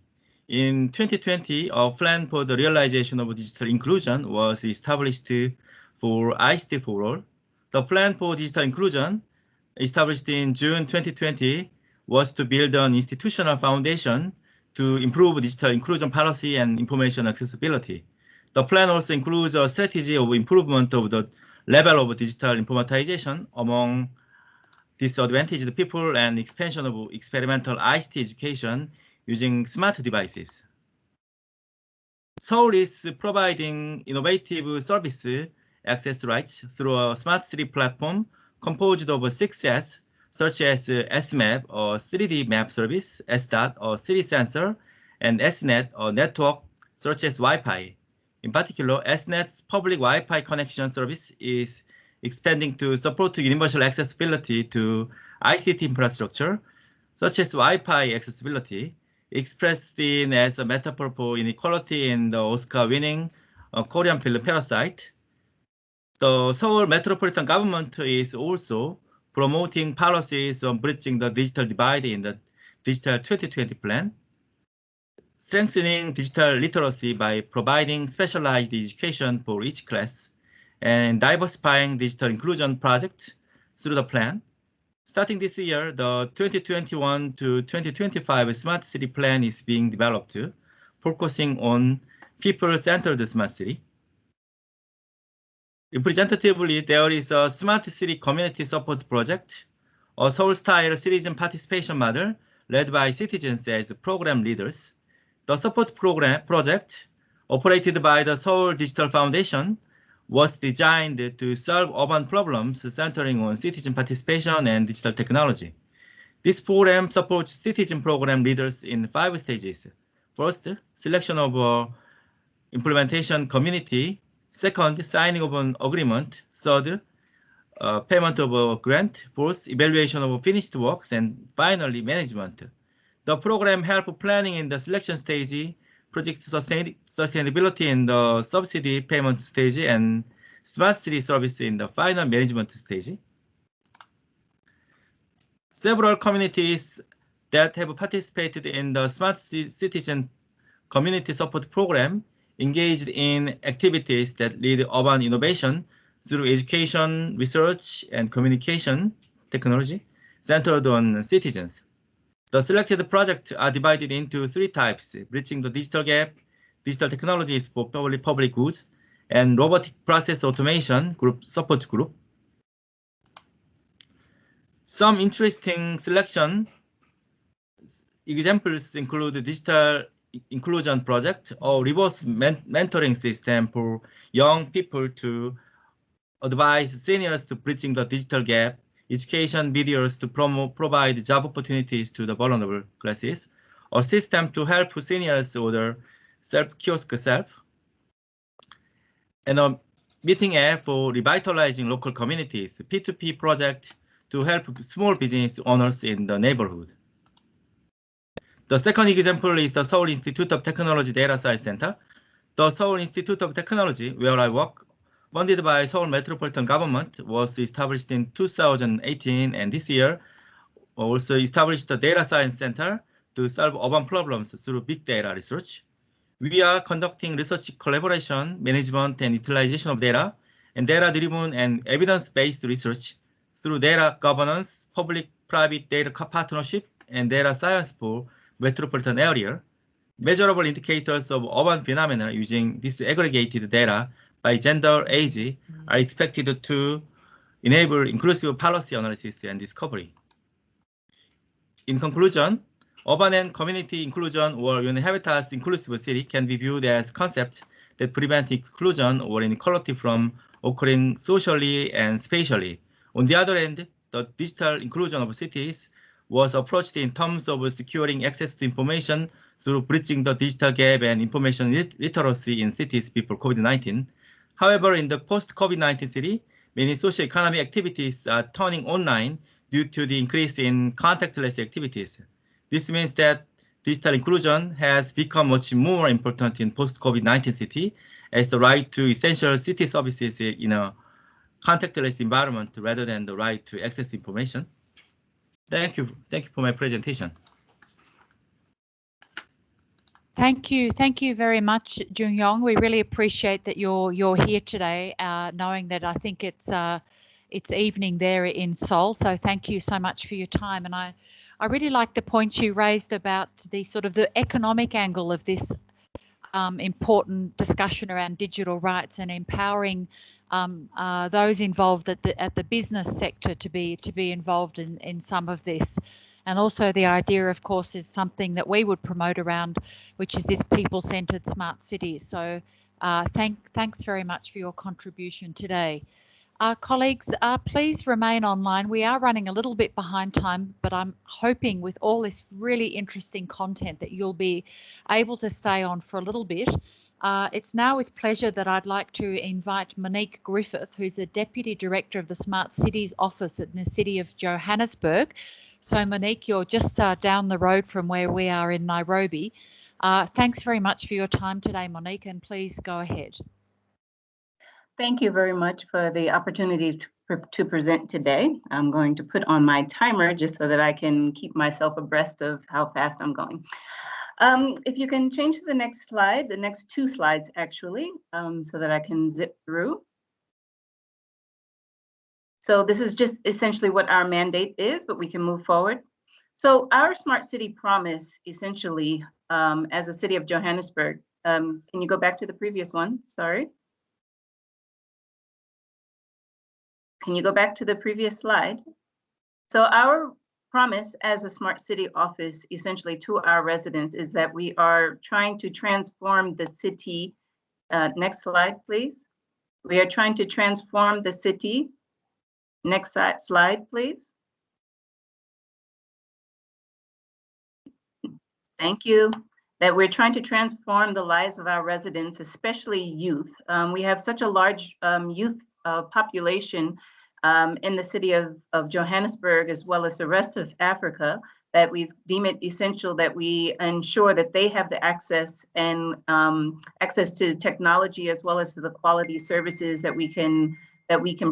In 2020, a plan for the realization of digital inclusion was established for ICT for All. The plan for digital inclusion, established in June 2020, was to build an institutional foundation to improve digital inclusion policy and information accessibility. The plan also includes a strategy of improvement of the level of digital informatization among disadvantaged people and expansion of experimental ICT education using smart devices. Seoul is providing innovative service access rights through a smart city platform composed of 6S, such as SMAP, or 3D map service, SDOT, or city sensor, and SNET, or network, such as Wi-Fi. In particular, SNET's public Wi-Fi connection service is expanding to support universal accessibility to ICT infrastructure, such as Wi-Fi accessibility, expressed in as a metaphor for inequality in the Oscar-winning Korean film Parasite. The Seoul Metropolitan Government is also promoting policies on bridging the digital divide in the Digital 2020 plan, strengthening digital literacy by providing specialized education for each class, and diversifying digital inclusion projects through the plan. Starting this year, the 2021 to 2025 Smart City Plan is being developed, focusing on people-centered smart city. Representatively, there is a Smart City Community Support Project, a Seoul-style citizen participation model led by citizens as program leaders. The support project, operated by the Seoul Digital Foundation, was designed to solve urban problems centering on citizen participation and digital technology. This program supports citizen program leaders in 5 stages. First, selection of implementation community. Second, signing of an agreement. Third, payment of a grant. Fourth, evaluation of finished works. And finally, management. The program helps planning in the selection stage, project sustainability in the subsidy payment stage, and smart city service in the final management stage. Several communities that have participated in the Smart Citizen Community Support Program engaged in activities that lead urban innovation through education, research, and communication technology centered on citizens. The selected projects are divided into 3 types: bridging the digital gap, digital technologies for public goods, and robotic process automation support group. Some interesting selection examples include the Digital Inclusion Project, or reverse mentoring system for young people to advise seniors to bridging the digital gap, education videos to provide job opportunities to the vulnerable classes, a system to help seniors order self-kiosk and a meeting app for revitalizing local communities, P2P project to help small business owners in the neighborhood. The second example is the Seoul Institute of Technology Data Science Center. The Seoul Institute of Technology, where I work, funded by Seoul Metropolitan Government, was established in 2018, and this year also established the Data Science Center to solve urban problems through big data research. We are conducting research collaboration, management, and utilization of data, and data-driven and evidence-based research through data governance, public-private data partnership, and data science for metropolitan area. Measurable indicators of urban phenomena using disaggregated data by gender, age are expected to enable inclusive policy analysis and discovery. In conclusion, urban and community inclusion or Habitat's inclusive city can be viewed as concepts that prevent exclusion or inequality from occurring socially and spatially. On the other hand, the digital inclusion of cities was approached in terms of securing access to information through bridging the digital gap and information literacy in cities before COVID-19. However, in the post-COVID-19 city, many socio-economic activities are turning online due to the increase in contactless activities. This means that digital inclusion has become much more important in post-COVID-19 city, as the right to essential city services in a contactless environment rather than the right to access information. Thank you for my presentation. Thank you very much, Jung-Yong. We really appreciate that you're here today, knowing that I think it's evening there in Seoul. So thank you so much for your time. And I really like the point you raised about the sort of the economic angle of this important discussion around digital rights and empowering those involved at the business sector to be involved in some of this. And also the idea, of course, is something that we would promote around, which is this people-centered smart cities. So thanks very much for your contribution today. Colleagues, please remain online. We are running a little bit behind time, but I'm hoping with all this really interesting content that you'll be able to stay on for a little bit. It's now with pleasure that I'd like to invite Monique Griffith, who's the Deputy Director of the Smart Cities Office in the city of Johannesburg. So Monique, you're just down the road from where we are in Nairobi. Thanks very much for your time today, Monique, and please go ahead. Thank you very much for the opportunity to present today. I'm going to put on my timer just so that I can keep myself abreast of how fast I'm going. If you can change to the next slide, the next two slides actually, so that I can zip through. So this is just essentially what our mandate is, but we can move forward. So our Smart City Promise, essentially, as a city of Johannesburg, can you go back to the previous one? Sorry. Can you go back to the previous slide? So our promise as a Smart City Office, essentially to our residents, is that we are trying to transform the city. Next slide, please. We are trying to transform the city. Next slide, please. Thank you. That we're trying to transform the lives of our residents, especially youth. We have such a large youth population in the city of Johannesburg, as well as the rest of Africa, that we've deemed it essential that we ensure that they have the access and access to technology, as well as to the quality services that we can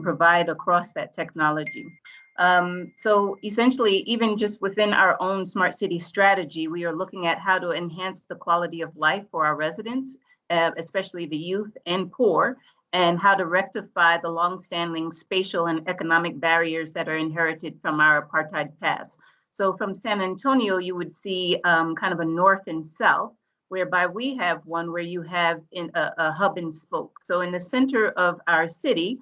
provide across that technology. So essentially, even just within our own smart city strategy, we are looking at how to enhance the quality of life for our residents, especially the youth and poor, and how to rectify the longstanding spatial and economic barriers that are inherited from our apartheid past. So from San Antonio, you would see kind of a north and south, whereby we have one where you have a hub and spoke. So in the center of our city,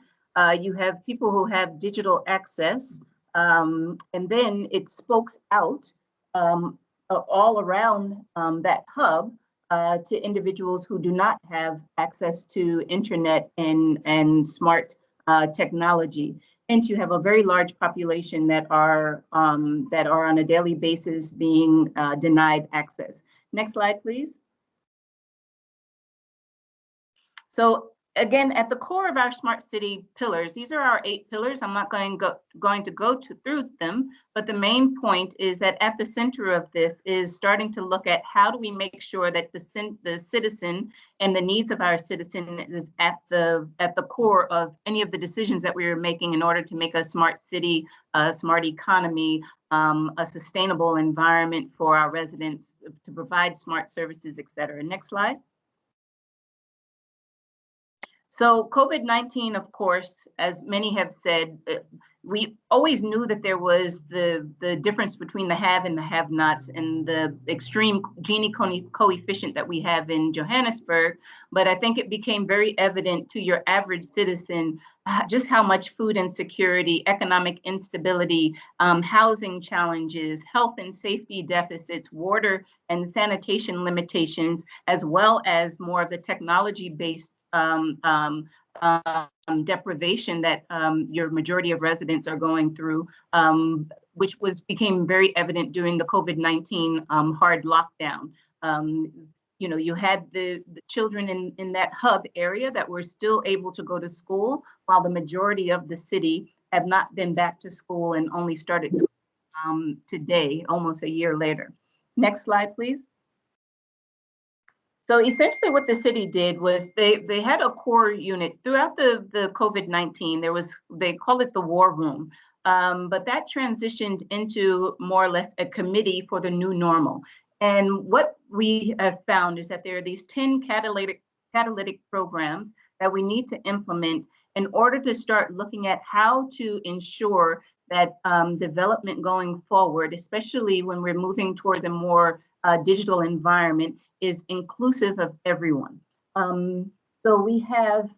you have people who have digital access, and then it spokes out all around that hub to individuals who do not have access to internet and smart technology. Hence, you have a very large population that are on a daily basis being denied access. Next slide, please. So again, at the core of our smart city pillars, these are our 8 pillars. I'm not going to go through them, but the main point is that at the center of this is starting to look at how do we make sure that the citizen and the needs of our citizen is at the core of any of the decisions that we are making in order to make a smart city, a smart economy, a sustainable environment for our residents to provide smart services, et cetera. Next slide. So COVID-19, of course, as many have said, we always knew that there was the difference between the have and the have-nots and the extreme Gini coefficient that we have in Johannesburg. But I think it became very evident to your average citizen just how much food insecurity, economic instability, housing challenges, health and safety deficits, water and sanitation limitations, as well as more of the technology-based deprivation that your majority of residents are going through, which became very evident during the COVID-19 hard lockdown. You know, you had the children in that hub area that were still able to go to school, while the majority of the city have not been back to school and only started today, almost a year later. Next slide, please. So essentially what the city did was they had a core unit throughout the COVID-19. They call it the war room, but that transitioned into more or less a committee for the new normal. And what we have found is that there are these 10 catalytic programs that we need to implement in order to start looking at how to ensure that development going forward, especially when we're moving towards a more digital environment, is inclusive of everyone. So we have,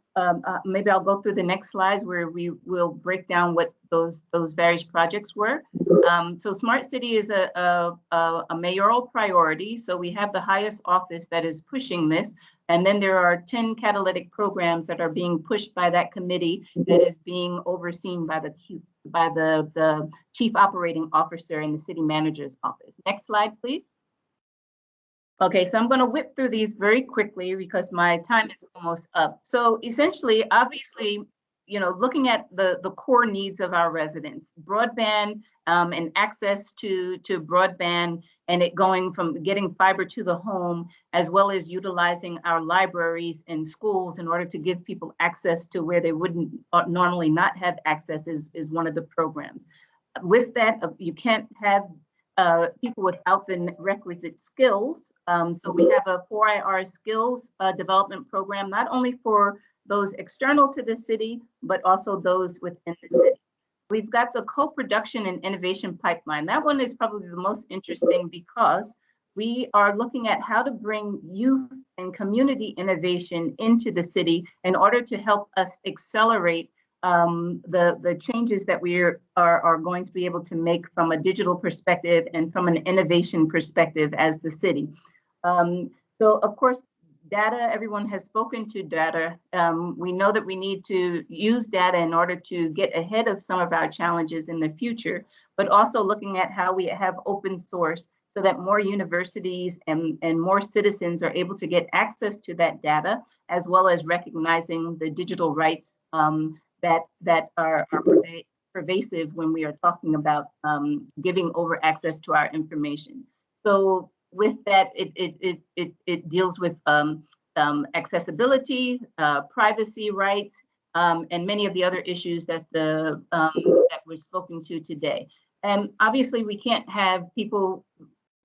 maybe I'll go through the next slides where we will break down what those various projects were. So Smart City is a mayoral priority. So we have the highest office that is pushing this. And then there are 10 catalytic programs that are being pushed by that committee that is being overseen by the chief operating officer in the city manager's office. Next slide, please. Okay, so I'm going to whip through these very quickly because my time is almost up. So essentially, obviously, you know, looking at the core needs of our residents, broadband and access to broadband, and it going from getting fiber to the home, as well as utilizing our libraries and schools in order to give people access to where they wouldn't normally not have access is one of the programs. With that, you can't have people without the requisite skills. So we have a 4IR skills development program, not only for those external to the city, but also those within the city. We've got the co-production and innovation pipeline. That one is probably the most interesting because we are looking at how to bring youth and community innovation into the city in order to help us accelerate the changes that we are going to be able to make from a digital perspective and from an innovation perspective as the city. So of course, data, everyone has spoken to data. We know that we need to use data in order to get ahead of some of our challenges in the future, but also looking at how we have open source so that more universities and more citizens are able to get access to that data, as well as recognizing the digital rights that are pervasive when we are talking about giving over access to our information. So with that, it deals with accessibility, privacy rights, and many of the other issues that that we're spoken to today. And obviously, we can't have people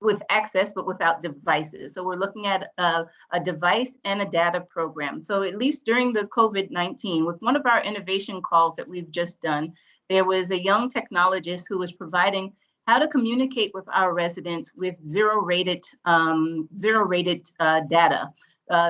with access, but without devices. So we're looking at a device and a data program. So at least during the COVID-19, with one of our innovation calls that we've just done, there was a young technologist who was providing how to communicate with our residents with zero-rated data.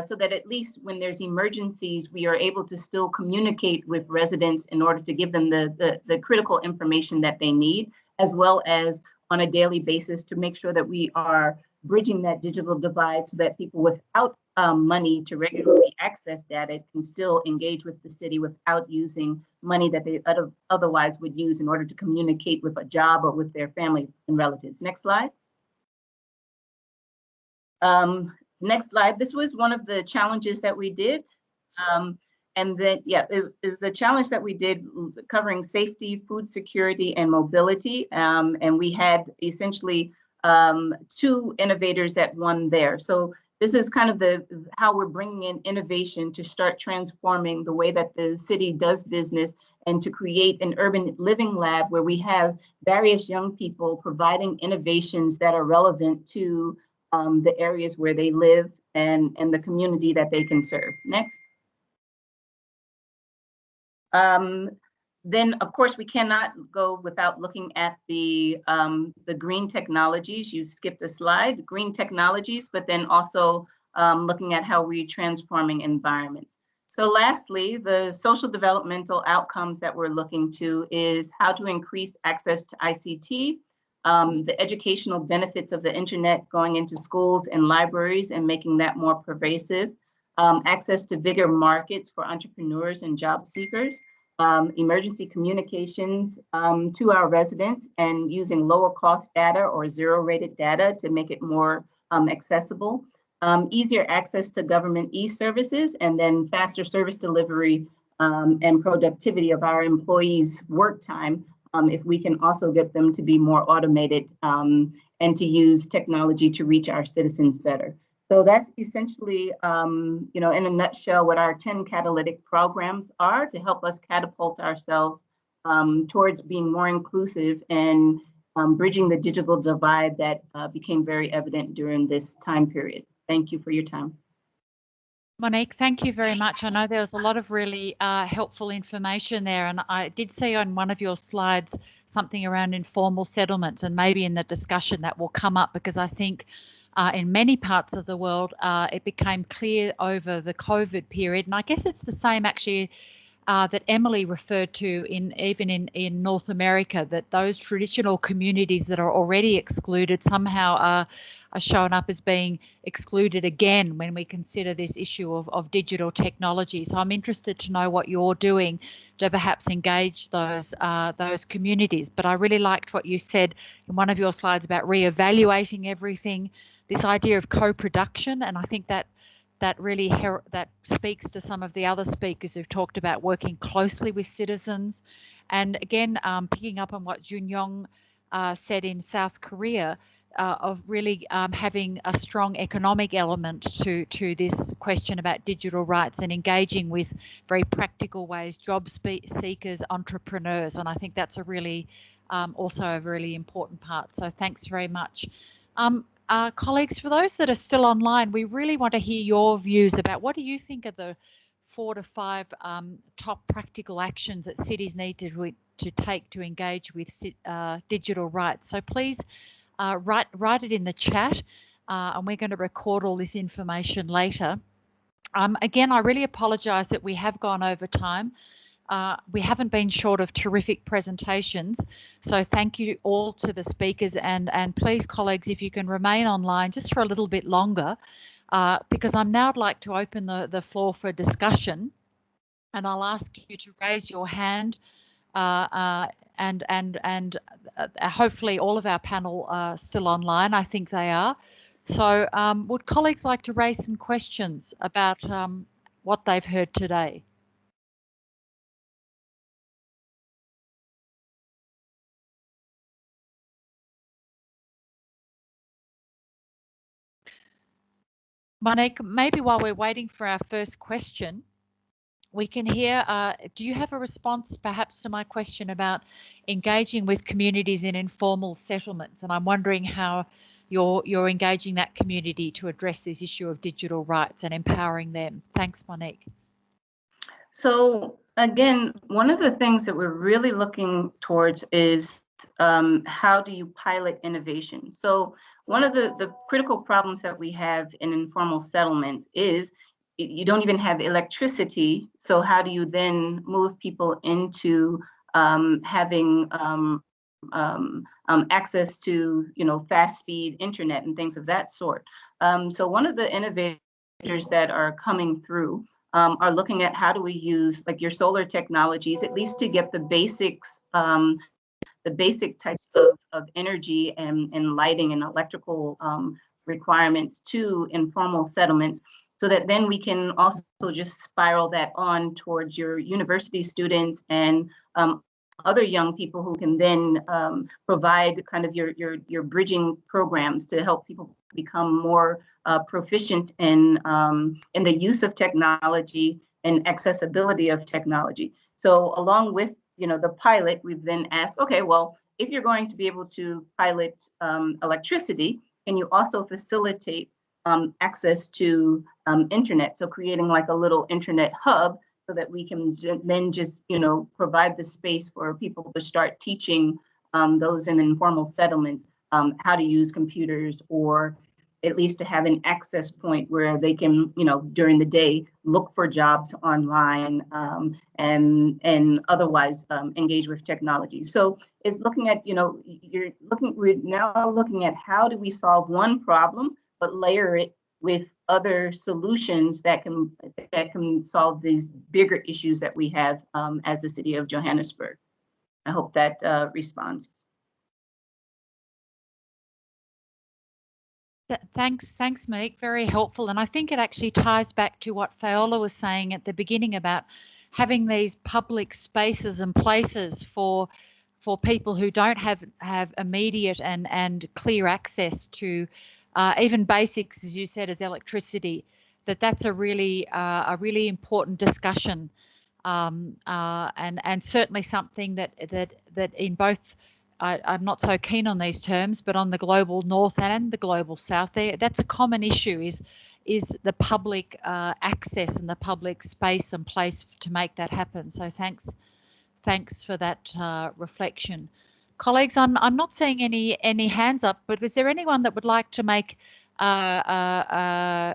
So that at least when there's emergencies, we are able to still communicate with residents in order to give them the critical information that they need, as well as on a daily basis to make sure that we are bridging that digital divide so that people without money to regularly access data can still engage with the city without using money that they otherwise would use in order to communicate with a job or with their family and relatives. Next slide. Next slide. This was one of the challenges that we did. And then, yeah, it was a challenge that we did covering safety, food security, and mobility. And we had essentially 2 innovators that won there. So this is kind of how we're bringing in innovation to start transforming the way that the city does business and to create an urban living lab where we have various young people providing innovations that are relevant to the areas where they live and the community that they can serve. Next. Then, of course, we cannot go without looking at the green technologies. You skipped a slide, green technologies, but then also looking at how we're transforming environments. So lastly, the social developmental outcomes that we're looking to is how to increase access to ICT, the educational benefits of the internet going into schools and libraries and making that more pervasive, access to bigger markets for entrepreneurs and job seekers, emergency communications to our residents and using lower cost data or zero-rated data to make it more accessible, easier access to government e-services, and then faster service delivery and productivity of our employees' work time if we can also get them to be more automated and to use technology to reach our citizens better. So that's essentially, you know, in a nutshell, what our 10 catalytic programs are to help us catapult ourselves towards being more inclusive and bridging the digital divide that became very evident during this time period. Thank you for your time. Monique, thank you very much. I know there was a lot of really helpful information there, and I did see on one of your slides something around informal settlements, and maybe in the discussion that will come up, because I think in many parts of the world it became clear over the COVID period, and I guess it's the same actually that Emily referred to even in North America, that those traditional communities that are already excluded somehow are shown up as being excluded again when we consider this issue of digital technology. So I'm interested to know what you're doing to perhaps engage those communities. But I really liked what you said in one of your slides about reevaluating everything, this idea of co-production, and I think that really that speaks to some of the other speakers who've talked about working closely with citizens. And again, picking up on what Junyoung said in South Korea, of really having a strong economic element to this question about digital rights and engaging with very practical ways, job seekers, entrepreneurs. And I think that's a really also a really important part. So thanks very much. Colleagues, for those that are still online, we really want to hear your views about what do you think are the 4 to 5 top practical actions that cities need to take to engage with digital rights. So please write it in the chat, and we're going to record all this information later. Again, I really apologise that we have gone over time. We haven't been short of terrific presentations, so thank you all to the speakers, and please, colleagues, if you can remain online just for a little bit longer, because I'm now like to open the floor for discussion, and I'll ask you to raise your hand, and hopefully all of our panel are still online. I think they are. So would colleagues like to raise some questions about what they've heard today? Monique, maybe while we're waiting for our first question, we can hear, do you have a response perhaps to my question about engaging with communities in informal settlements? And I'm wondering how you're engaging that community to address this issue of digital rights and empowering them. Thanks, Monique. So again, one of the things that we're really looking towards is how do you pilot innovation? So one of the critical problems that we have in informal settlements is you don't even have electricity. So how do you then move people into having access to, you know, fast speed internet and things of that sort? So one of the innovators that are coming through are looking at how do we use like your solar technologies, at least to get the basics, the basic types of energy and lighting and electrical requirements to informal settlements, so that then we can also just spiral that on towards your university students and other young people who can then provide kind of your bridging programs to help people become more proficient in the use of technology and accessibility of technology. So along with, you know, the pilot, we've then asked, okay, well, if you're going to be able to pilot electricity, can you also facilitate access to internet? So creating like a little internet hub so that we can then just, you know, provide the space for people to start teaching those in informal settlements how to use computers, or at least to have an access point where they can, you know, during the day look for jobs online and otherwise engage with technology. So it's looking at, you know, we're now looking at how do we solve one problem, but layer it with other solutions that can solve these bigger issues that we have as the city of Johannesburg. I hope that responds. Thanks, Monique. Very helpful. And I think it actually ties back to what Fayola was saying at the beginning about having these public spaces and places for people who don't have immediate and clear access to even basics, as you said, as electricity, that's a really important discussion, and certainly something that in both, I'm not so keen on these terms, but on the global north and the global south, that's a common issue, is the public access and the public space and place to make that happen. So thanks for that reflection. Colleagues, I'm not seeing any hands up, but was there anyone that would like to make an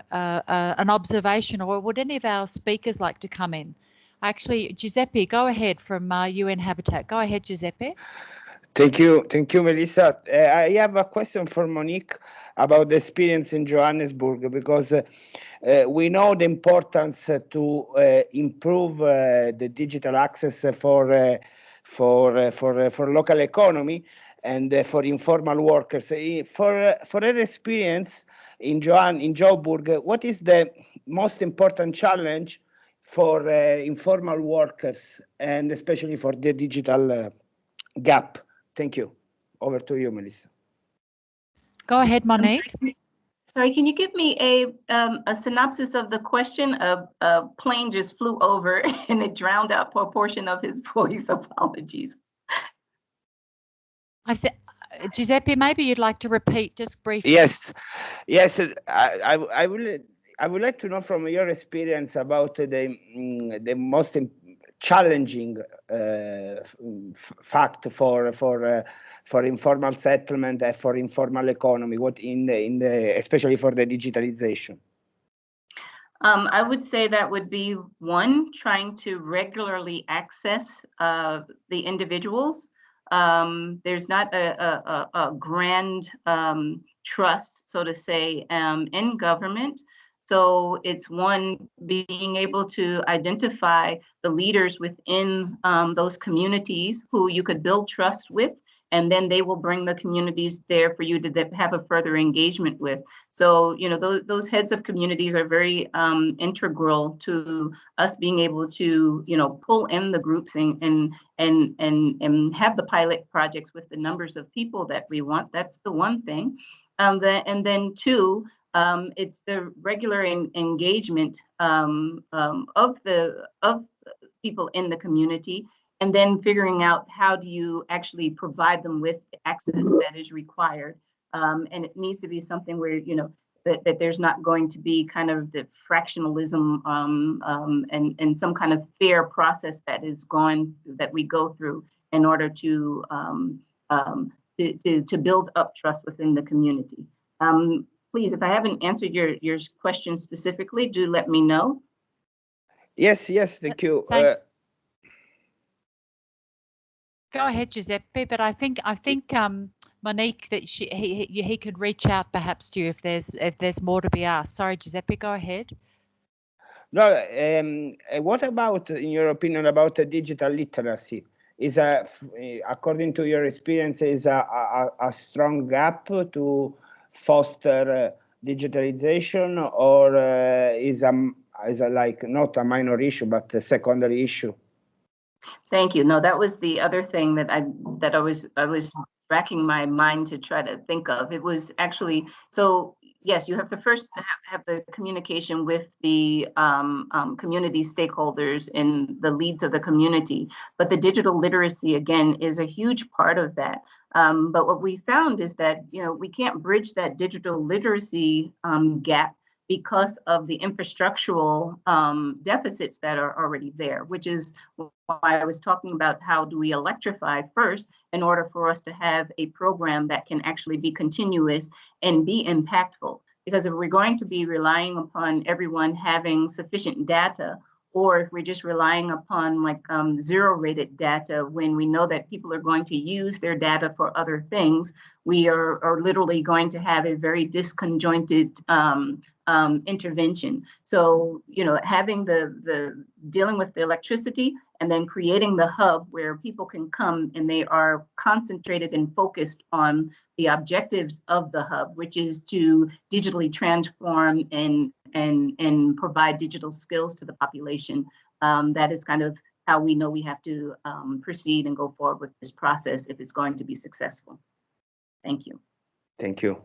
observation, or would any of our speakers like to come in? Actually, Giuseppe, go ahead from UN Habitat. Go ahead, Giuseppe. Thank you, Melissa. I have a question for Monique about the experience in Johannesburg, because we know the importance to improve the digital access for local economy and for informal workers. For her experience in Johannesburg, what is the most important challenge for informal workers, and especially for the digital gap? Thank you. Over to you, Melissa. Go ahead, Monique. Sorry, can you give me a synopsis of the question? A plane just flew over and it drowned out a portion of his voice. Apologies. Giuseppe, maybe you'd like to repeat just briefly. Yes. I would like to know from your experience about the most challenging fact for informal settlement and for informal economy, what especially for the digitalization. I would say that would be one, trying to regularly access the individuals. There's not a grand trust, so to say, in government. So it's one, being able to identify the leaders within those communities who you could build trust with, and then they will bring the communities there for you to have a further engagement with. So, those heads of communities are very integral to us being able to, pull in the groups and have the pilot projects with the numbers of people that we want. That's the one thing. And then two, it's the regular engagement of people in the community, and then figuring out how do you actually provide them with the access that is required. And it needs to be something where, that there's not going to be kind of the fractionalism and some kind of fair process that we go through in order to build up trust within the community. Please, if I haven't answered your question specifically, do let me know. Yes, thank you. Thanks. Go ahead, Giuseppe. But I think Monique, that he could reach out perhaps to you if there's more to be asked. Sorry, Giuseppe, go ahead. No, what about, in your opinion, about digital literacy? Is according to your experience, is a strong gap to foster digitalization, or is like not a minor issue but a secondary issue? Thank you. No, that was the other thing that I was racking my mind to try to think of. It was actually, so yes, you have to first have the communication with the community stakeholders and the leads of the community. But the digital literacy, again, is a huge part of that. But what we found is that, we can't bridge that digital literacy gap because of the infrastructural deficits that are already there, which is why I was talking about how do we electrify first in order for us to have a program that can actually be continuous and be impactful. Because if we're going to be relying upon everyone having sufficient data, or if we're just relying upon zero-rated data when we know that people are going to use their data for other things, we are literally going to have a very disconjointed intervention. So, having the dealing with the electricity and then creating the hub where people can come and they are concentrated and focused on the objectives of the hub, which is to digitally transform and provide digital skills to the population. That is kind of how we know we have to proceed and go forward with this process if it's going to be successful. Thank you. Thank you.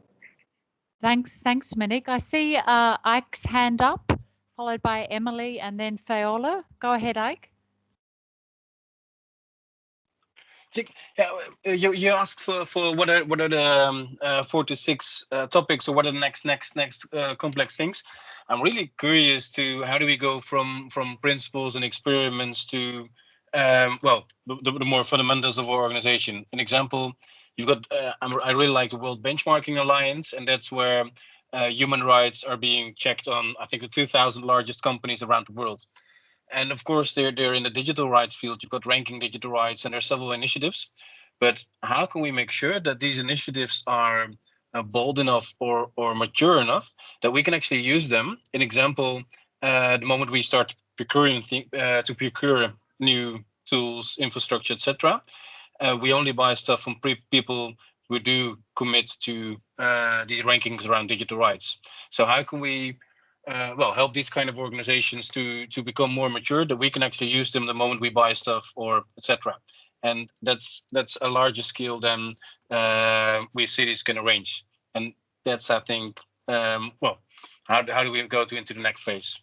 Thanks, Monique. I see Ike's hand up, followed by Emily and then Fayola. Go ahead, Ike. You asked for what are the 4 to 6 topics, or what are the next complex things. I'm really curious to how do we go from principles and experiments to well, the more fundamentals of our organization. An example, you've got I really like the World Benchmarking Alliance, and that's where human rights are being checked on, I think, the 2,000 largest companies around the world. And of course, they're in the digital rights field. You've got ranking digital rights, and there's several initiatives. But how can we make sure that these initiatives are bold enough or mature enough that we can actually use them? An example, the moment we start procuring to procure new tools, infrastructure, etc., we only buy stuff from people who do commit to these rankings around digital rights. So how can we well, help these kind of organizations to become more mature, that we can actually use them the moment we buy stuff or etc. And that's a larger scale than we cities can arrange. And that's, I think, well, how do we go into the next phase?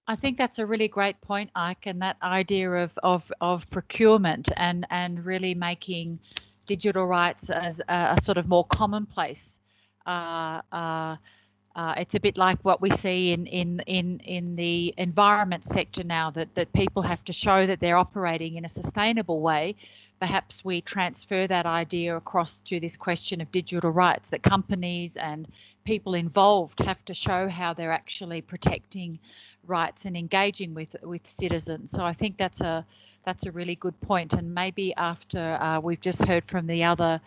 I think that's a really great point, Ike, and that idea of procurement and really making digital rights as a sort of more commonplace. It's a bit like what we see in the environment sector now, that people have to show that they're operating in a sustainable way. Perhaps we transfer that idea across to this question of digital rights, that companies and people involved have to show how they're actually protecting rights and engaging with citizens. So I think that's a really good point. And maybe after we've just heard from the other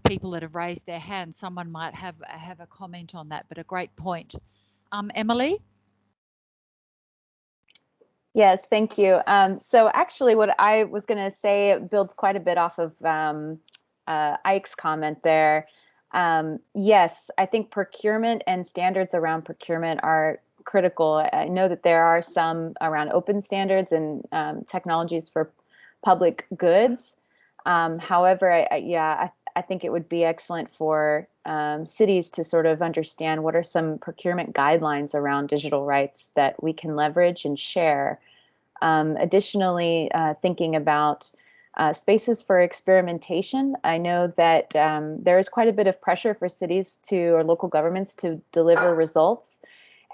people that have raised their hands, someone might have a comment on that, but a great point. Emily? Yes, thank you. So actually what I was going to say builds quite a bit off of Ike's comment there. Yes, I think procurement and standards around procurement are critical. I know that there are some around open standards and technologies for public goods. However, I think it would be excellent for cities to sort of understand what are some procurement guidelines around digital rights that we can leverage and share. Additionally, thinking about spaces for experimentation. I know that there is quite a bit of pressure for cities or local governments to deliver results.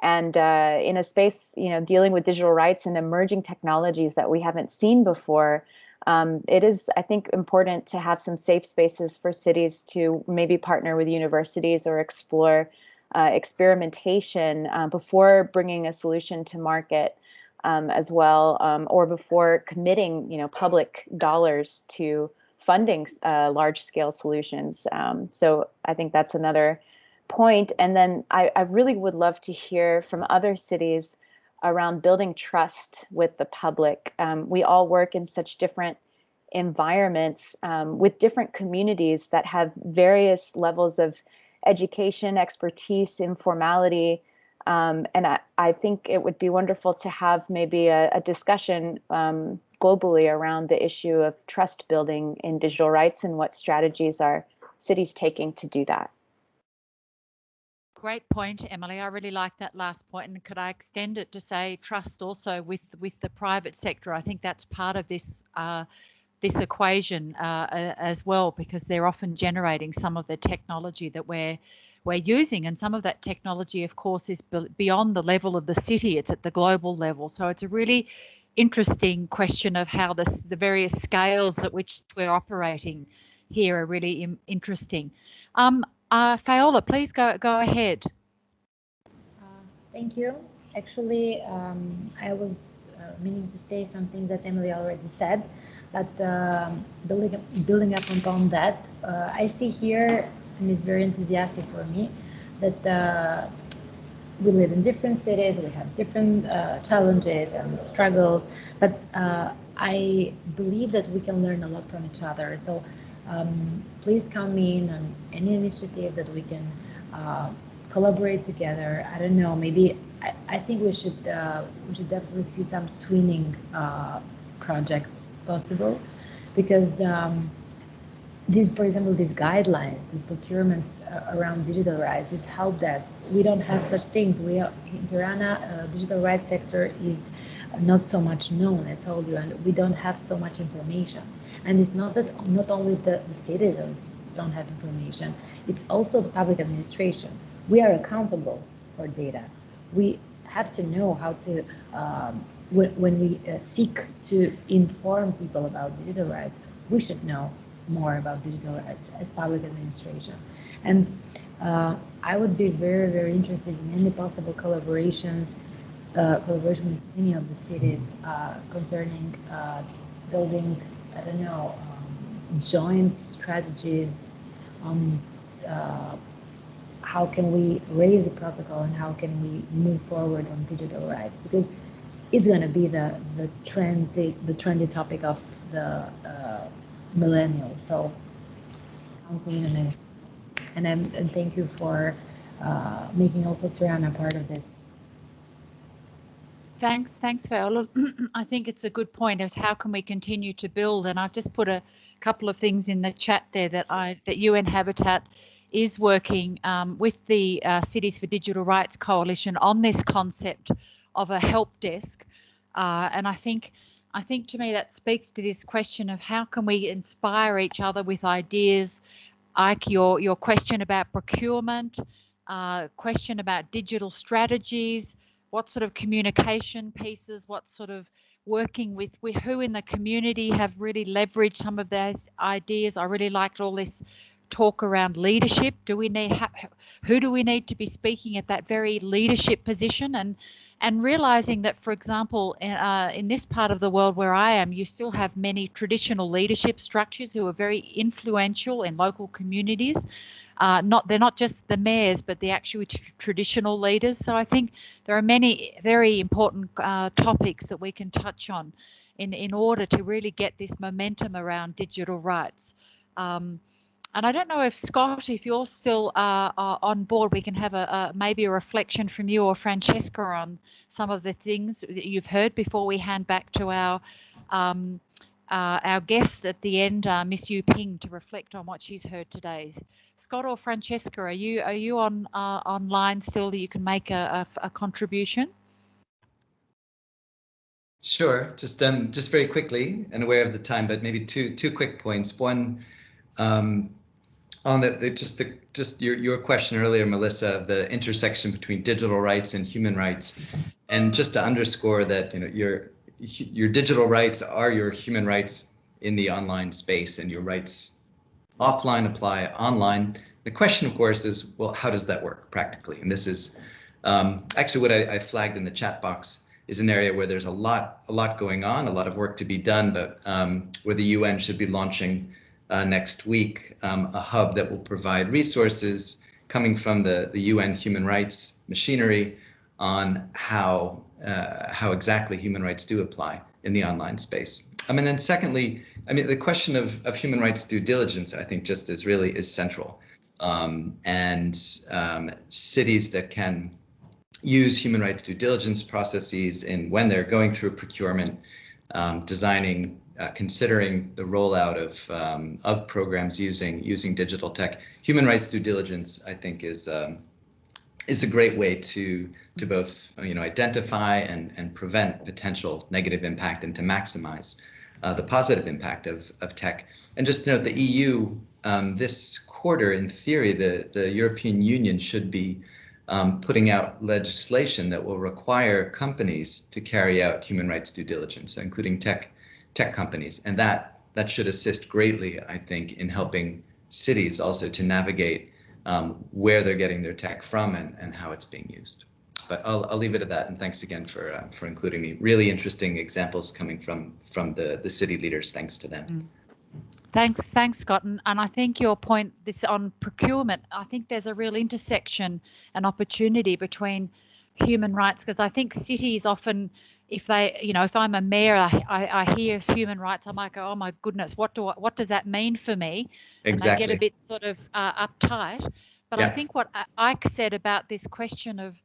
And in a space, dealing with digital rights and emerging technologies that we haven't seen before, it is, I think, important to have some safe spaces for cities to maybe partner with universities or explore experimentation before bringing a solution to market as well, or before committing, public dollars to funding large-scale solutions. So I think that's another point. And then I really would love to hear from other cities around building trust with the public. We all work in such different environments with different communities that have various levels of education, expertise, informality. And I think it would be wonderful to have maybe a discussion globally around the issue of trust building in digital rights and what strategies are cities taking to do that. Great point, Emily. I really like that last point. And could I extend it to say trust also with the private sector? I think that's part of this this equation as well, because they're often generating some of the technology that we're using, and some of that technology, of course, is beyond the level of the city. It's at the global level. So it's a really interesting question of how the various scales at which we're operating here are really interesting. Fayola, please go ahead. Thank you. Actually, I was meaning to say something that Emily already said, but building up on that, I see here, and it's very enthusiastic for me, that we live in different cities, we have different challenges and struggles, but I believe that we can learn a lot from each other. So please come in on any initiative that we can collaborate together. I don't know, maybe I think we should definitely see some twinning projects possible, because this, for example, this guideline, this procurement around digital rights, this help desks, we don't have such things. We are in Tirana, digital rights sector is not so much known, I told you, and we don't have so much information. And it's not that not only the citizens don't have information, it's also the public administration. We are accountable for data. We have to know how to, when we seek to inform people about digital rights, we should know more about digital rights as public administration. And I would be very, very interested in any possible collaboration with any of the cities concerning building, I don't know, joint strategies on how can we raise the protocol and how can we move forward on digital rights, because it's going to be the trendy topic of the millennial. So and thank you for making also Tirana part of this. Thanks, Viola. I think it's a good point of how can we continue to build, and I've just put a couple of things in the chat there that UN Habitat is working with the Cities for Digital Rights Coalition on this concept of a help desk, and I think to me that speaks to this question of how can we inspire each other with ideas, like your question about procurement, question about digital strategies, what sort of communication pieces, what sort of working with who in the community have really leveraged some of those ideas. I really liked all this talk around leadership. Do we need who do we need to be speaking at that very leadership position, and realizing that, for example, in this part of the world where I am, you still have many traditional leadership structures who are very influential in local communities. They're not just the mayors, but the actual traditional leaders. So I think there are many very important topics that we can touch on in order to really get this momentum around digital rights. And I don't know if Scott, if you're still on board, we can have maybe a reflection from you or Francesca on some of the things that you've heard before we hand back to our guest at the end, Miss Yu Ping, to reflect on what she's heard today. Scott or Francesca, are you on online still that you can make a contribution? Sure, just very quickly, and aware of the time, but maybe two quick points. One, on just your question earlier, Melissa, of the intersection between digital rights and human rights, and just to underscore that, you know, your digital rights are your human rights in the online space, and your rights offline apply online. The question, of course, is, well, how does that work practically? And this is actually what I flagged in the chat box is an area where there's a lot going on, a lot of work to be done, but where the UN should be launching next week a hub that will provide resources coming from the UN human rights machinery on how exactly human rights do apply in the online space. And then secondly, the question of human rights due diligence, I think, just is central. And cities that can use human rights due diligence processes in when they're going through procurement, designing, considering the rollout of programs using digital tech. Human rights due diligence, I think, is a great way to both identify and prevent potential negative impact and to maximize the positive impact of tech. And just to note, the EU this quarter, in theory, the European Union should be putting out legislation that will require companies to carry out human rights due diligence, including tech companies, and that should assist greatly, I think, in helping cities also to navigate where they're getting their tech from and how it's being used. But I'll leave it at that, and thanks again for including me. Really interesting examples coming from the city leaders. Thanks to them. Thanks, Scott. And I think your point, this on procurement, I think there's a real intersection and opportunity between human rights, because I think cities often, if I'm a mayor, I hear human rights, I might go, oh my goodness, what does that mean for me? Exactly. And they get a bit sort of uptight. But yeah. I think what Ike said about this question of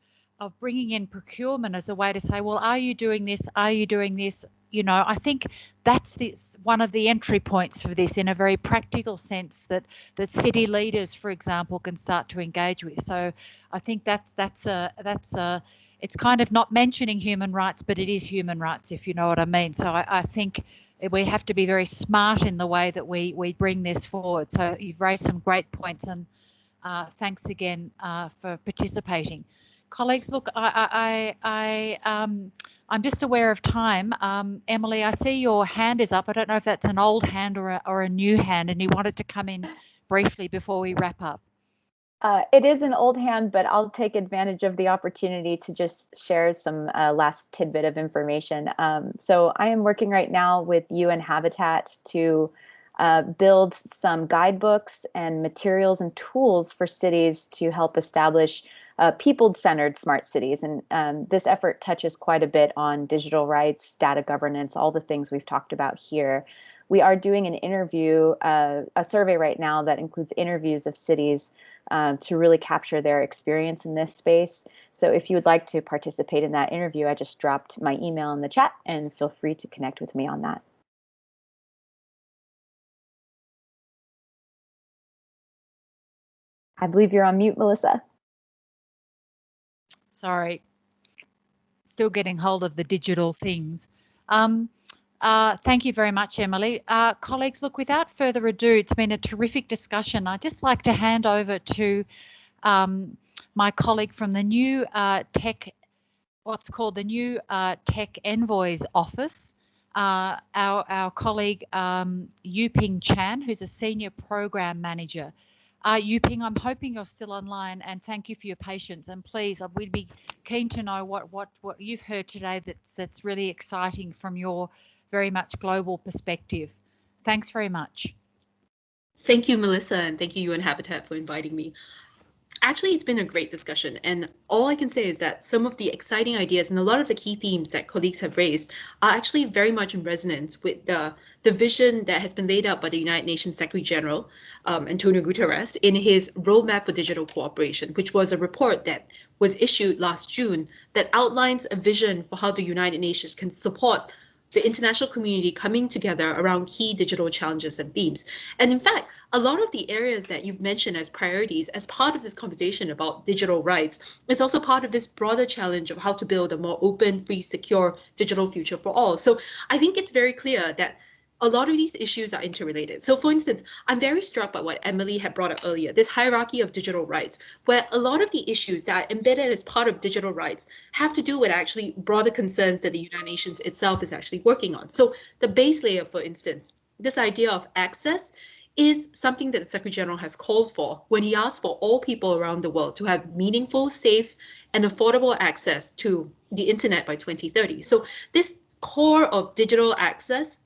bringing in procurement as a way to say, well, are you doing this? Are you doing this? I think that's one of the entry points for this in a very practical sense that city leaders, for example, can start to engage with. So I think it's kind of not mentioning human rights, but it is human rights, if you know what I mean. So I think we have to be very smart in the way that we bring this forward. So you've raised some great points, and thanks again for participating. Colleagues, look, I'm just aware of time. Emily, I see your hand is up. I don't know if that's an old hand or a new hand, and you wanted to come in briefly before we wrap up. It is an old hand, but I'll take advantage of the opportunity to just share some last tidbit of information. So I am working right now with UN Habitat to build some guidebooks and materials and tools for cities to help establish people-centered smart cities. And this effort touches quite a bit on digital rights, data governance, all the things we've talked about here. We are doing an interview, a survey right now that includes interviews of cities to really capture their experience in this space. So if you would like to participate in that interview, I just dropped my email in the chat, and feel free to connect with me on that. I believe you're on mute, Melissa. Sorry, still getting hold of the digital things. Thank you very much, Emily. Colleagues, look, without further ado, it's been a terrific discussion. I'd just like to hand over to my colleague from the new what's called the new Tech Envoys Office, our colleague Yuping Chan, who's a Senior Program Manager. Yuping, I'm hoping you're still online, and thank you for your patience. And please, we'd be keen to know what you've heard today that's really exciting from your very much global perspective. Thanks very much. Thank you, Melissa, and thank you, UN Habitat, for inviting me. Actually, it's been a great discussion, and all I can say is that some of the exciting ideas and a lot of the key themes that colleagues have raised are actually very much in resonance with the vision that has been laid out by the United Nations Secretary General, Antonio Guterres, in his Roadmap for Digital Cooperation, which was a report that was issued last June that outlines a vision for how the United Nations can support the international community coming together around key digital challenges and themes. And in fact, a lot of the areas that you've mentioned as priorities as part of this conversation about digital rights is also part of this broader challenge of how to build a more open, free, secure digital future for all. So I think it's very clear that a lot of these issues are interrelated. So for instance, I'm very struck by what Emily had brought up earlier, this hierarchy of digital rights, where a lot of the issues that are embedded as part of digital rights have to do with actually broader concerns that the United Nations itself is actually working on. So the base layer, for instance, this idea of access is something that the Secretary General has called for when he asked for all people around the world to have meaningful, safe, and affordable access to the internet by 2030. So this core of digital access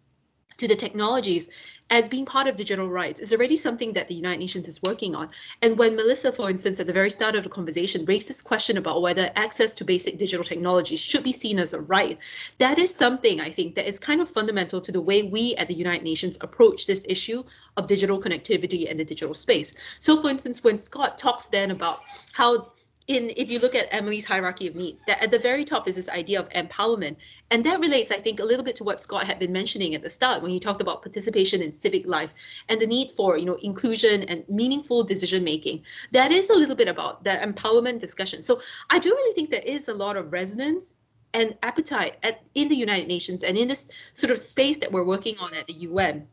to the technologies as being part of digital rights is already something that the United Nations is working on. And when Melissa, for instance, at the very start of the conversation, raised this question about whether access to basic digital technologies should be seen as a right, that is something I think that is kind of fundamental to the way we at the United Nations approach this issue of digital connectivity and the digital space. So for instance, when Scott talks then about how if you look at Emily's hierarchy of needs, that at the very top is this idea of empowerment. And that relates, I think, a little bit to what Scott had been mentioning at the start when he talked about participation in civic life and the need for, inclusion and meaningful decision making. That is a little bit about that empowerment discussion. So I do really think there is a lot of resonance and appetite in the United Nations and in this sort of space that we're working on at the UN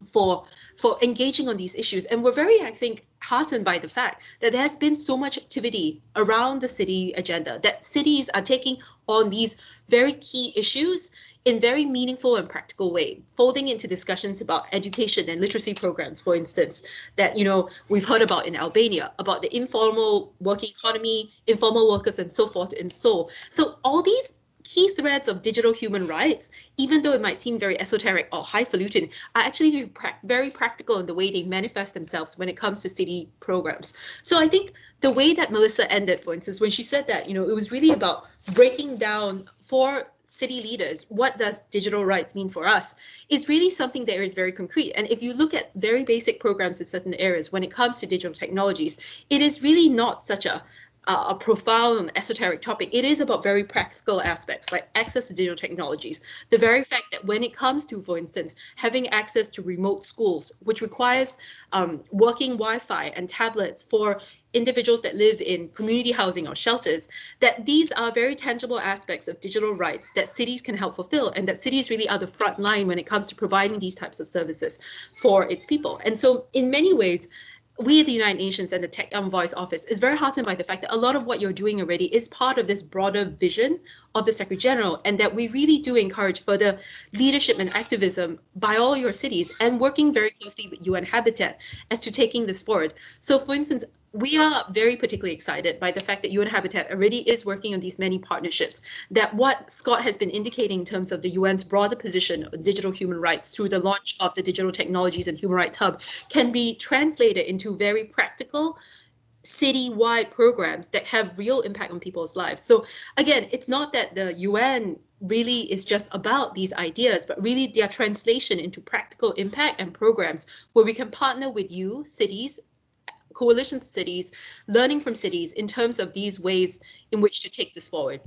for engaging on these issues. And we're very, I think, heartened by the fact that there has been so much activity around the city agenda, that cities are taking on these very key issues in very meaningful and practical way, folding into discussions about education and literacy programs, for instance, that we've heard about in Albania, about the informal working economy, informal workers, and so forth in Seoul. So all these key threads of digital human rights, even though it might seem very esoteric or highfalutin, are actually very practical in the way they manifest themselves when it comes to city programs. So I think the way that Melissa ended, for instance, when she said that, it was really about breaking down for city leaders, what does digital rights mean for us, is really something that is very concrete. And if you look at very basic programs in certain areas, when it comes to digital technologies, it is really not such a a profound esoteric topic. It is about very practical aspects like access to digital technologies. The very fact that when it comes to, for instance, having access to remote schools, which requires working Wi-Fi and tablets for individuals that live in community housing or shelters, that these are very tangible aspects of digital rights that cities can help fulfill, and that cities really are the front line when it comes to providing these types of services for its people. And so in many ways, we at the United Nations and the Tech Envoy's office is very heartened by the fact that a lot of what you're doing already is part of this broader vision of the Secretary General, and that we really do encourage further leadership and activism by all your cities, and working very closely with UN Habitat as to taking this forward. So for instance, we are very particularly excited by the fact that UN Habitat already is working on these many partnerships, that what Scott has been indicating in terms of the UN's broader position on digital human rights through the launch of the Digital Technologies and Human Rights Hub can be translated into very practical city-wide programs that have real impact on people's lives. So again, it's not that the UN really is just about these ideas, but really their translation into practical impact and programs where we can partner with you, cities, coalitions of cities, learning from cities in terms of these ways in which to take this forward.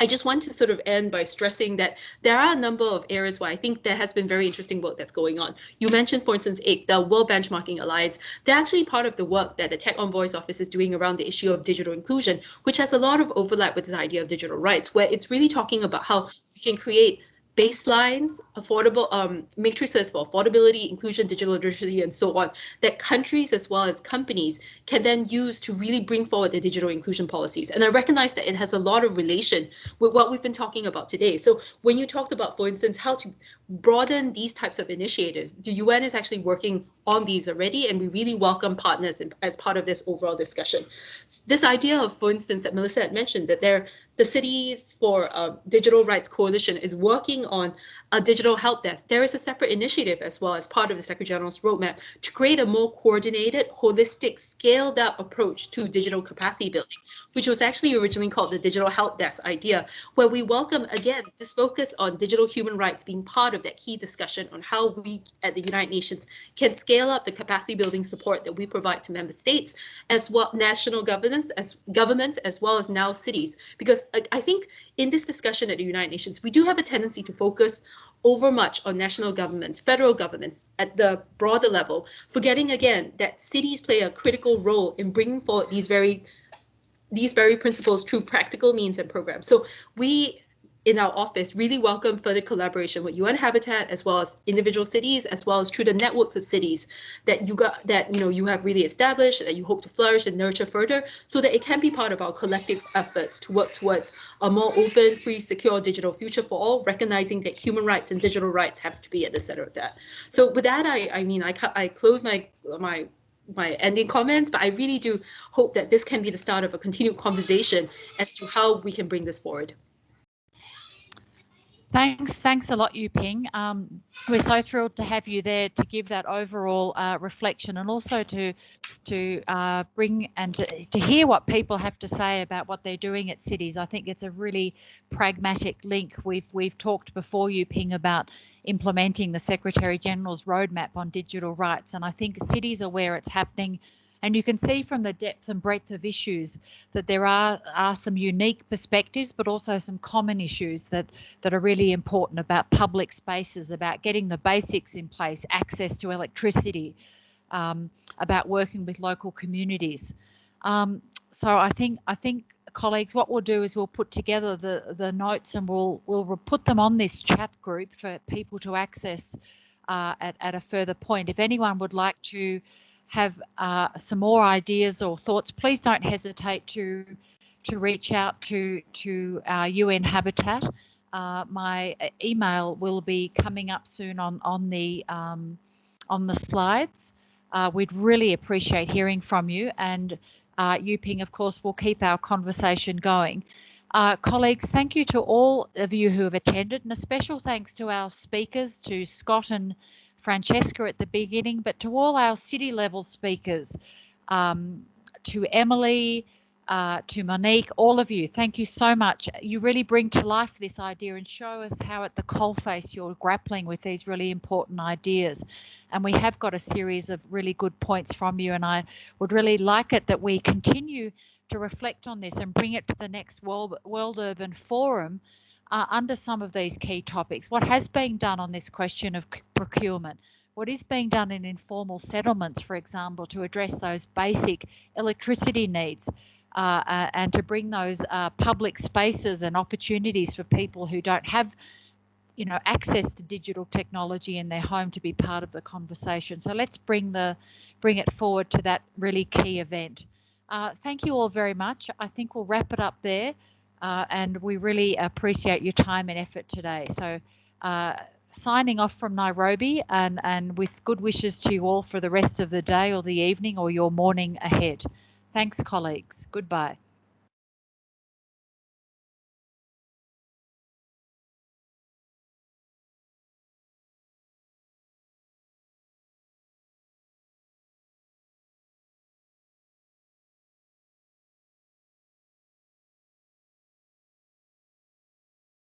I just want to sort of end by stressing that there are a number of areas where I think there has been very interesting work that's going on. You mentioned, for instance, the World Benchmarking Alliance. They're actually part of the work that the Tech Envoy's office is doing around the issue of digital inclusion, which has a lot of overlap with this idea of digital rights, where it's really talking about how you can create baselines, affordable matrices for affordability, inclusion, digital literacy, and so on, that countries as well as companies can then use to really bring forward the digital inclusion policies. And I recognize that it has a lot of relation with what we've been talking about today. So when you talked about, for instance, how to broaden these types of initiatives, the UN is actually working on these already, and we really welcome partners as part of this overall discussion. This idea of, for instance, that Melissa had mentioned, that the Cities for Digital Rights Coalition is working on a digital help desk. There is a separate initiative as well as part of the Secretary General's roadmap to create a more coordinated, holistic, scaled up approach to digital capacity building, which was actually originally called the Digital Help Desk idea, where we welcome, again, this focus on digital human rights being part of that key discussion on how we at the United Nations can scale up the capacity building support that we provide to member states, as well national governments as well as now cities. Because I think in this discussion at the United Nations, we do have a tendency to focus overmuch on national governments, federal governments at the broader level, forgetting again that cities play a critical role in bringing forward these very principles through practical means and programs. So we in our office really welcome further collaboration with UN Habitat as well as individual cities, as well as through the networks of cities that you have really established, that you hope to flourish and nurture further, so that it can be part of our collective efforts to work towards a more open, free, secure digital future for all, recognizing that human rights and digital rights have to be at the center of that. So with that, I close my ending comments, but I really do hope that this can be the start of a continued conversation as to how we can bring this forward. Thanks a lot, Yuping. We're so thrilled to have you there to give that overall reflection, and also to bring and to hear what people have to say about what they're doing at cities. I think it's a really pragmatic link. We've talked before, Yuping, about implementing the Secretary General's roadmap on digital rights, and I think cities are where it's happening. And you can see from the depth and breadth of issues that there are some unique perspectives, but also some common issues that are really important about public spaces, about getting the basics in place, access to electricity, about working with local communities. So I think colleagues, what we'll do is we'll put together the notes, and we'll put them on this chat group for people to access at a further point. If anyone would like to have some more ideas or thoughts, please don't hesitate to reach out to our UN Habitat. My email will be coming up soon on the slides. We'd really appreciate hearing from you, and Yuping, of course, will keep our conversation going. Colleagues, thank you to all of you who have attended, and a special thanks to our speakers, to Scott and Francesca at the beginning, but to all our city level speakers, to Emily, to Monique, all of you, thank you so much. You really bring to life this idea and show us how at the coalface you're grappling with these really important ideas. And we have got a series of really good points from you, and I would really like it that we continue to reflect on this and bring it to the next World Urban Forum under some of these key topics. What has been done on this question of procurement? What is being done in informal settlements, for example, to address those basic electricity needs and to bring those public spaces and opportunities for people who don't have access to digital technology in their home to be part of the conversation. So let's bring it forward to that really key event. Thank you all very much. I think we'll wrap it up there, and we really appreciate your time and effort today. So signing off from Nairobi, and with good wishes to you all for the rest of the day or the evening or your morning ahead. Thanks, colleagues. Goodbye.